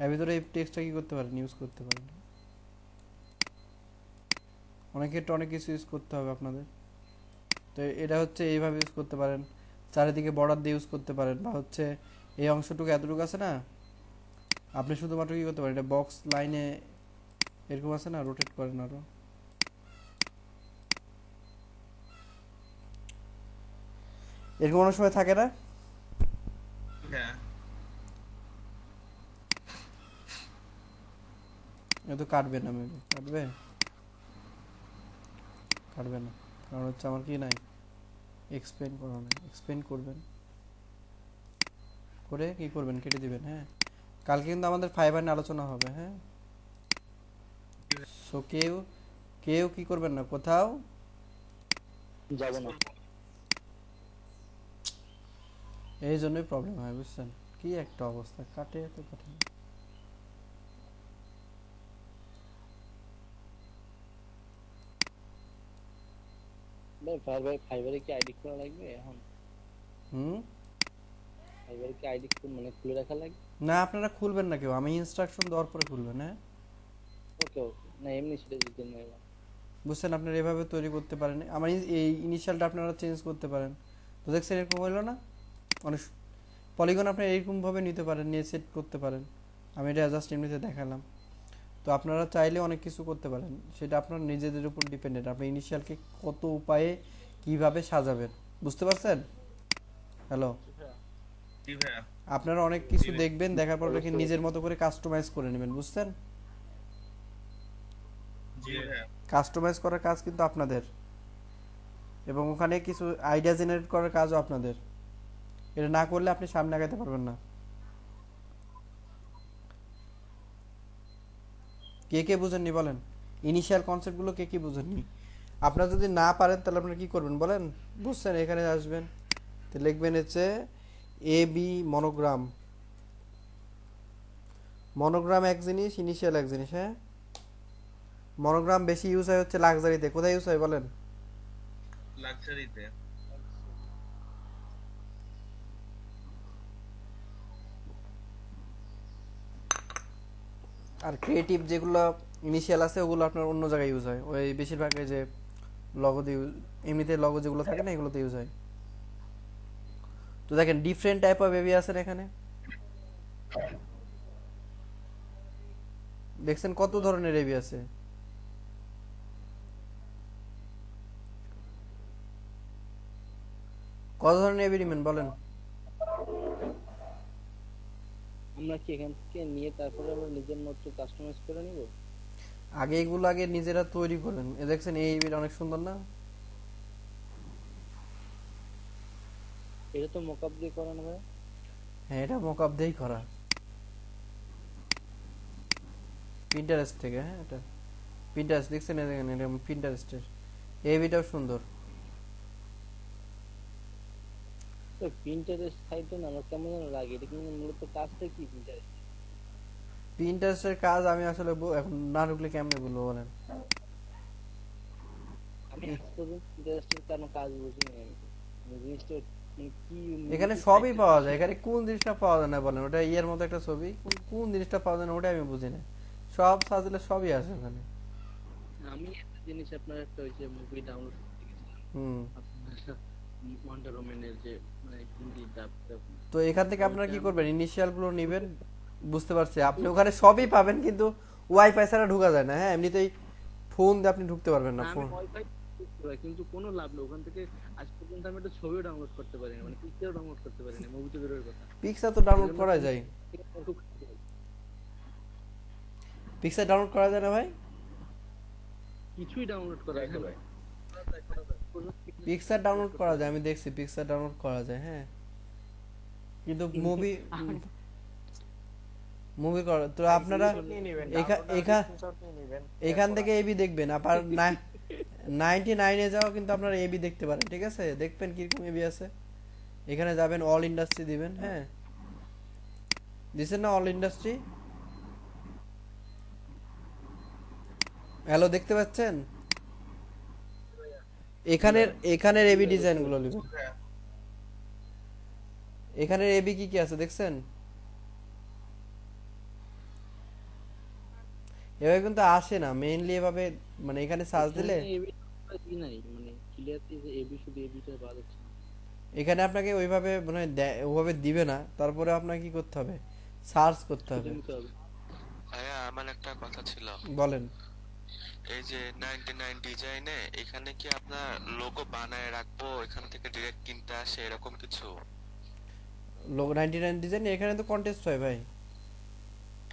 এর ভিতরে এই টেক্সটটা কি করতে পারেন, ইউজ করতে পারেন। অনেক ক্ষেত্রে অনেক কিছু ইউজ করতে হবে আপনাদের। তো এটা হচ্ছে এইভাবে ইউজ করতে পারেন, চারিদিকে বর্ডার দিয়ে ইউজ করতে পারেন, বা হচ্ছে এই অংশটুকু এতটুকু আছে না, আপনি শুধুমাত্র কি করতে পারেন, এটা বক্স লাইনে এরকম আছে না, রোটেট করেন আরো। এরকম অনেক সময় থাকে না, হ্যাঁ এ তো কাটবে না, মেবি কাটবে, কাটবে না, কারণ হচ্ছে আমার কি নাই, এক্সপ্লেন করা নাই। এক্সপ্লেন করবেন, করে কি করবেন, কেটে দিবেন। হ্যাঁ, কালকে কিন্তু আমাদের ফাইবার নিয়ে আলোচনা হবে। হ্যাঁ, সো কেউ কেউ কি করবেন না, কোথাও যাবো না। এই জন্যই প্রবলেম হয়, বুঝছেন, কি একটা অবস্থা, কাটে তো কাটে না। ভাই ফাইবারে কি আইডি খোলা লাগবে এখন? হুম, ফাইবারে কি আইডি মানে খুলে রাখা লাগবে? না আপনারা খুলবেন না কেউ, আমি ইনস্ট্রাকশন দেওয়ার পরে খুলবেন। হ্যাঁ, ওকে ওকে, না এমনি সেটা দিতে নেই। বুঝছেন, আপনারা এভাবে তৈরি করতে পারেন, আমার এই ইনিশিয়ালটা আপনারা চেঞ্জ করতে পারেন। তো দেখছেন এরকম হইলো না, অনেক পলিগন আপনারা এরকমভাবে নিতে পারেন, নিয়ে সেট করতে পারেন। আমি এটা জাস্ট এমনিতে দেখালাম। তো আপনারা চাইলে অনেক কিছু করতে পারেন, সেটা আপনার নিজেদের উপর ডিপেন্ডেন্ট, আপনি ইনিশিয়ালকে কত উপায়ে কিভাবে সাজাবেন, বুঝতে পারছেন? হ্যালো, জি ভাইয়া। আপনারা অনেক কিছু দেখবেন, দেখার পর ওটাকে নিজের মতো করে কাস্টমাইজ করে নেবেন, বুঝছেন? জি ভাইয়া। কাস্টমাইজ করার কাজ কিন্তু আপনাদের, এবং ওখানে কিছু আইডিয়া জেনারেট করার কাজও আপনাদের। এটা না করলে আপনি সামনে আগাতে পারবেন না। কে কে বুঝেননি বলেন, ইনিশিয়াল কনসেপ্টগুলো কে কে বুঝেননি? আপনারা যদি না পারেন তাহলে আপনারা কি করবেন বলেন? বুঝছেন, এখানে আসবেন, তো লিখবেন হচ্ছে এ বি মনোগ্রাম। মনোগ্রাম এক জিনিস, ইনিশিয়াল এক জিনিস। হ্যাঁ, মনোগ্রাম বেশি ইউজ হয় হচ্ছে লাক্সারিতে। কোথায় ইউজ হয় বলেন? লাক্সারিতে। আর ক্রিয়েটিভ যেগুলো ইনিশিয়াল আছে ওগুলো আপনার অন্য জায়গায় ইউজ হয়, ওই বেশিরভাগ এই যে লগোতে ইউজ, এমনিতে লগো যেগুলো থাকে না এগুলোতে ইউজ হয়। তো দেখেন ডিফারেন্ট টাইপ অফ বেবি আছেন এখানে, দেখছেন কত ধরনের এবি আছে। কত ধরনের এবি নেবেন বলেন? আমরা কি এখান থেকে নিয়ে তারপরে আমরা নিজের মতো কাস্টমাইজ করে নিব? আগে এগুলো আগে নিজেরা তৈরি করবেন। এ দেখছেন এই এবিটা অনেক সুন্দর না? এটা তো মকআপ দিয়ে করানো ভাই। হ্যাঁ, এটা মকআপ দিয়েই করা, পিন্টারেস্ট থেকে। হ্যাঁ, এটা পিন্টারেস্ট, দেখছেন এখানে, এটা পিন্টারেস্টের। এই এবিটাও সুন্দর। তো পিন্টারেস্ট সাইটে না আমার কেমন যেন লাগে, এটা কিন্তু মূলত কাজটা কি পিন্টারেস্ট? পিন্টারেস্টের কাজ আমি আসলে এখন না ঢুকলে কেমনে বলবো বলেন? আমি আজ পর্যন্ত পিন্টারেস্টের কোনো কাজ বুঝিনি আমি। মানে জিনিসটা মানে কি এখানে সবই পাওয়া যায়, এখানে কোন জিনিসটা পাওয়া যায় না বলেন? ওটা ইয়ের মতো একটা ছবি, কোন জিনিসটা পাওয়া যায় না ওটা আমি বুঝি না। সব সাজলে সবই আছে ওখানে। আমি একটা জিনিস আপনার একটা ওই যে মুভি ডাউনলোড করতে গেছিলাম, হুম, আপনার ওয়ান্ডার ওম্যানের যে মানে হিন্দি ডাব। তো এখান থেকে আপনারা কি করবেন, ইনিশিয়াল গুলো নেবেন। বুঝতে পারছি, আপনি ওখানে সবই পাবেন, কিন্তু ওয়াইফাই ছাড়া ঢোকা যায় না। হ্যাঁ, এমনিতেই ফোন দিয়ে আপনি ঢুকতে পারবেন না। আমি ফোন ওয়াইফাই কিন্তু কোনো লাভ নেই ওখান থেকে। আজ পর্যন্ত আমি একটা ছবিও ডাউনলোড করতে পারিনি, মানে পিকচারও ডাউনলোড করতে পারিনি, মুভি তো দূরের কথা। পিক্সার তো ডাউনলোড করা যায়। পিক্সার ডাউনলোড করা যায় না ভাই? কিছুই ডাউনলোড করা যায় না। পিক্সার ডাউনলোড করা যায়, আমি দেখছি পিক্সার ডাউনলোড করা যায়। হ্যাঁ, কিন্তু মুভি করা তো আপনারা এখান থেকে এবি দেখবেন, আবার 99 যাও কিন্তু আপনারা এবি দেখতে পারেন। ঠিক আছে, দেখবেন কিরকম এবি আছে। এখানে যাবেন, অল ইন্ডাস্ট্রি দিবেন। হ্যাঁ, দিছেন না অল ইন্ডাস্ট্রি? হ্যালো, দেখতে পাচ্ছেন? এখানের এবি ডিজাইন গুলো নেবেন। এখানের এবি কি কি আছে দেখছেন? এভাবে কিন্তু আসে না মেইনলি এভাবে, মানে এখানে সার্চ দিলে এবি ই নাই, মানে ক্লিয়ারলি যে এবি শুধু এবিটা বাদ হচ্ছে না। এখানে আপনাকে ওইভাবে মানে ওভাবে দিবে না, তারপরে আপনাকে কি করতে হবে, সার্চ করতে খুঁজে হবে। নিতে হবে। ভাইয়া আমার একটা কথা ছিল, বলেন। এই যে 99 ডিজাইনে এখানে কি আপনার লোগো বানায় রাখবো, এখান থেকে ডিরেক্ট কিনতে আসে এরকম কিছু? লোক 99 ডিজাইন এখানে তো কন্টেস্ট হয় ভাই।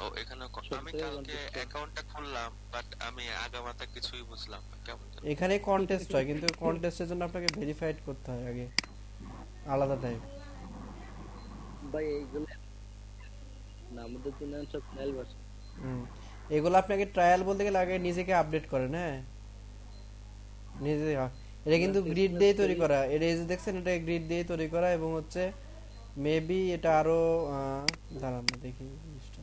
ও এখানে সব আমি জায়গায় কালকে contest হয়। অ্যাকাউন্টটা খুললাম বাট আমি আগামাথা কিছুই বুঝলাম না, কেমন যেন। এখানে কন্টেস্ট হয়, কিন্তু কন্টেস্টের জন্য আপনাকে ভেরিফাইড করতে হয় আগে, আলাদা টাইপ। ভাই এইগুলো না, আমাদের জন্য সব ট্রায়াল ভার্সন। এগুলো আপনাকে ট্রায়াল বলতে গেলে আগে নিজেকে আপডেট করেন, হ্যাঁ নিজে। এটা কিন্তু গ্রিড দিয়ে তৈরি করা, এটা এই যে দেখছেন এটা গ্রিড দিয়ে তৈরি করা, এবং হচ্ছে মেবি এটা আরো দাঁড়ান না দেখি জিনিসটা।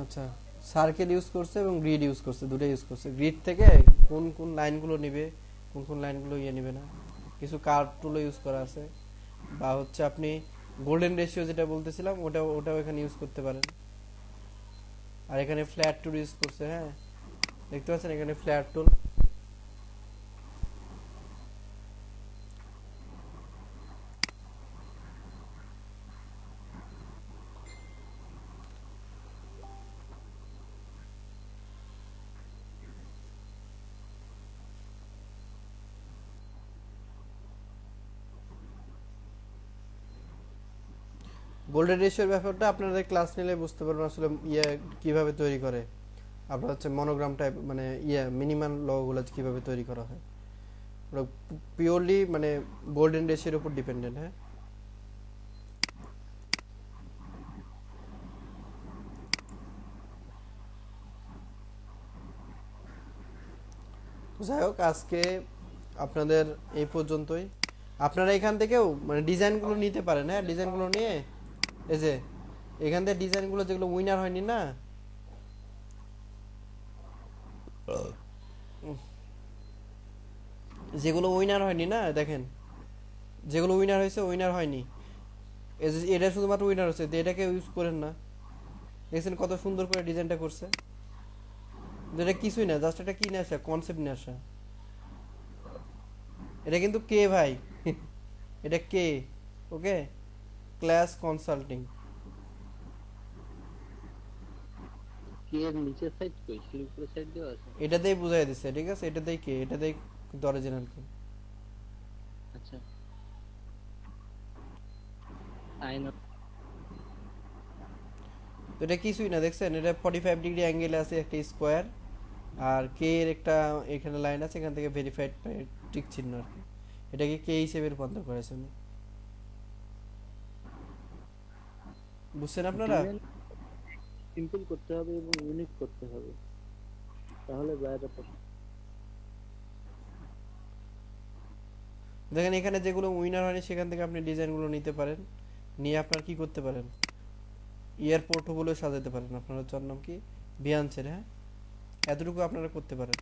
আচ্ছা, সার্কেল ইউজ করছে এবং গ্রিড ইউজ করছে, দুটো ইউজ করছে। গ্রিড থেকে কোন কোন লাইনগুলো নিবে, কোন কোন লাইনগুলো নিবে না, কিছু কার্ভ টুলও ইউজ করা আছে, বা হচ্ছে আপনি গোল্ডেন রেশিও যেটা বলতেছিলাম ওটাও এখানে ইউজ করতে পারেন। আর এখানে ফ্ল্যাট টুল ইউজ করছে, হ্যাঁ দেখতে পাচ্ছেন এখানে ফ্ল্যাট টুল। গোল্ডেন রেশিওর ব্যাপারটা আপনাদের ক্লাস নিলে বুঝতে পারবেন আসলে কিভাবে তৈরি করে। আপনার হচ্ছে মনোগ্রাম টাইপ মানে মিনিমাম লগগুলো কিভাবে তৈরি করা হয়, ওটা পিওরলি মানে গোল্ডেন রেশিওর উপর ডিপেন্ডেন্ট। হ্যাঁ যাই হোক, আজকে আপনাদের এই পর্যন্তই। আপনারা এখান থেকেও মানে ডিজাইনগুলো নিতে পারেন, হ্যাঁ ডিজাইনগুলো নিয়ে এই যে এখান থেকে ডিজাইনগুলো যেগুলো উইনার হয়নি না, যেগুলো উইনার হয়নি না দেখেন, যেগুলো উইনার হয়েছে উইনার হয়নি, এই যে এটা শুধুমাত্র উইনার হচ্ছে, তো এটাকে ইউজ করেন না। দেখছেন কত সুন্দর করে ডিজাইনটা করছে, এটা কিছুই না, জাস্ট একটা কি নিয়ে আসা, কনসেপ্ট নিয়ে আসা। এটা কিন্তু কে ভাই এটা কে, ওকে ক্লাস কনসাল্টিং। কি এর নিচের সাইড কই, এর উপরের সাইড দেওয়া আছে? এটাতেই বুঝাই দিচ্ছে, ঠিক আছে, এটাতেই কে, এটাতেই কিন্তু অরিজিনাল কে। আচ্ছা, আই নো। তো এটা কিছুই না, দেখছেন এটা 45 ডিগ্রি অ্যাঙ্গেলে আছে একটা স্কোয়ার, আর কে এর একটা এখানে লাইন আছে, এখান থেকে ভেরিফাইড টিক চিহ্ন আর কি, এটাকে কে হিসেবে রূপান্তর করেছে উনি। বুঝছেন আপনারা? সিম্পল করতে হবে এবং ইউনিক করতে হবে, তাহলে বাইরে পাবে। দেখেন এখানে যেগুলো উইনার হয়নি সেখান থেকে আপনি ডিজাইনগুলো নিতে পারেন, নিয়ে আপনার কি করতে পারেন, এয়ারপোর্টগুলো সাজাতে পারেন। আপনার হচ্ছে ওর নাম কি, বিয়ান্সের, হ্যাঁ এতটুকু আপনারা করতে পারেন।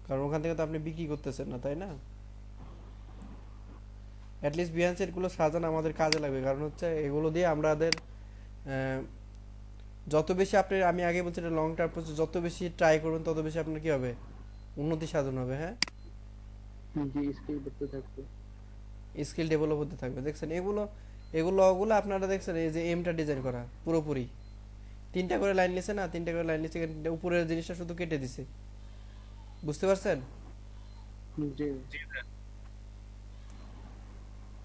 কারণ ওখান থেকে তো আপনি বিক্রি করতেছেন না, তাই না? অ্যাটলিস্ট বিয়ান্সের গুলো সাজানো আমাদের কাজে লাগবে, কারণ হচ্ছে এগুলো দিয়ে আমাদের যত বেশি আপনি, আমি আগে বলছি এটা লং টার্ম প্রসেস, যত বেশি ট্রাই করবেন তত বেশি আপনার কি হবে, উন্নতি সাধন হবে। হ্যাঁ যে স্কিল করতে থাকবে, স্কিল ডেভেলপ হতে থাকবে। দেখছেন এগুলো ওগুলো আপনারা দেখছেন, এই যে এমটা ডিজাইন করা পুরোপুরি 3টা করে লাইন নিছে না, 3টা করে লাইন নিছে, উপরের জিনিসটা শুধু কেটে দিছে, বুঝতে পারছেন? যে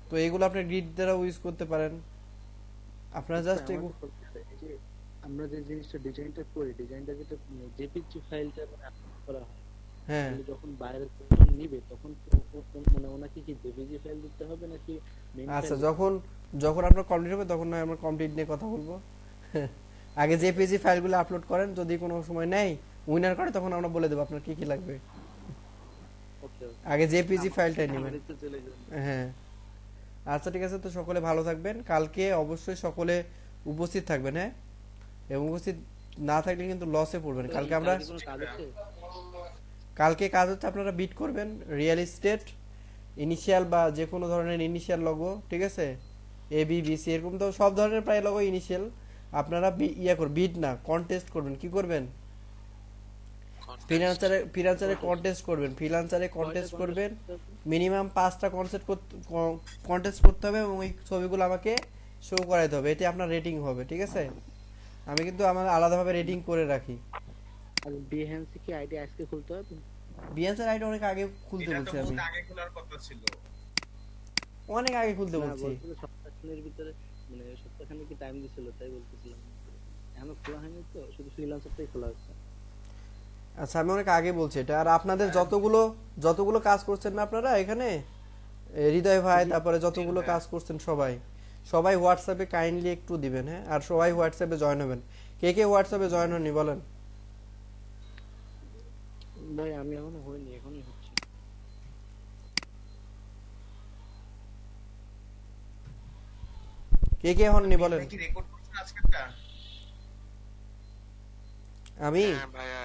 তো এগুলো আপনি গ্রিড দ্বারা ইউজ করতে পারেন। আপনারা জাস্ট এই যে আমরা যে জিনিসটা ডিজাইনটা করি, ডিজাইনটা যেটা জেপিজি ফাইলটা মানে আপলোড করা হয়, হ্যাঁ তাহলে যখন বাইরে যখন নিবে তখন মানে ওনাকে কি জেপিজি ফাইল দিতে হবে নাকি মেইন আচ্ছা, ফাইল? যখন আপনার কমপ্লিট হবে তখন নয় আমরা কমপ্লিট নিয়ে কথা বলবো। আগে জেপিজি ফাইলগুলো আপলোড করেন, যদি কোনো সময় নেয় উইনার করে তখন আমরা বলে দেবো আপনার কি কি লাগবে। ওকে, আগে জেপিজি ফাইলটাই নেবেন। আমাদের তো চলে যাবে। হ্যাঁ আচ্ছা ঠিক আছে, তো সকলে ভালো থাকবেন, কালকে অবশ্যই সকলে উপস্থিত থাকবেন। হ্যাঁ এবং উপস্থিত না থাকলে কিন্তু লসে পড়বেন। কালকে আমরা কোনো কাজ আছে? কালকে কাজ হচ্ছে আপনারা বিট করবেন রিয়েল এস্টেট, ইনিশিয়াল বা যে কোনো ধরনের ইনিশিয়াল লোগো, ঠিক আছে, এ বি বি সি এরকম তো সব ধরনের প্রায় লোগো ইনিশিয়াল। আপনারা বিড না কন্টেস্ট করবেন। কি করবেন? ফ্রিল্যান্সারে কন্টেস্ট করবেন। ফ্রিল্যান্সারে কন্টেস্ট করবেন, মিনিমাম 5টা কন্টেস্ট করতে হবে এবং ওই ছবিগুলো আমাকে শো করাইতে হবে, এতে আপনার রেটিং হবে, ঠিক আছে? আমি কিন্তু আমার আলাদাভাবে রেটিং করে রাখি। আর বিহেন্সি কি আইডি আজকে খুলতে হবে? বিএনসির আইডি অনেক আগে খুলতে এটা তো বলছি আমি, বহুত আগে খোলার কথা ছিল। অনেক আগে খুলতে না, বলছি। বলছিল সপ্তাহখানেক ভিতরে, মানে সপ্তাহখানেক কি টাইম দিছিল, তাই বলতেছিলাম। এখনো খোলা হয়নি তো, শুধু ফ্রিল্যান্সারটাই খোলা হচ্ছে। আচ্ছা, আমি অনেক আগে বলছি এটা। আর আপনাদের যতগুলো কাজ করছেন না আপনারা এখানে, হৃদয় ভাই, তারপরে যতগুলো কাজ করছেন সবাই হোয়াটসঅ্যাপে কাইন্ডলি একটু দিবেন, হ্যাঁ? আর সবাই হোয়াটসঅ্যাপে জয়েন হবেন। কে কে হোয়াটসঅ্যাপে জয়েন হননি বলেন? ভাই আমি এখনো হইনি, এখনই হচ্ছে। কে কে হননি বলেন? কি রেকর্ড করছেন আজকেরটা? আমি হ্যাঁ ভাইয়া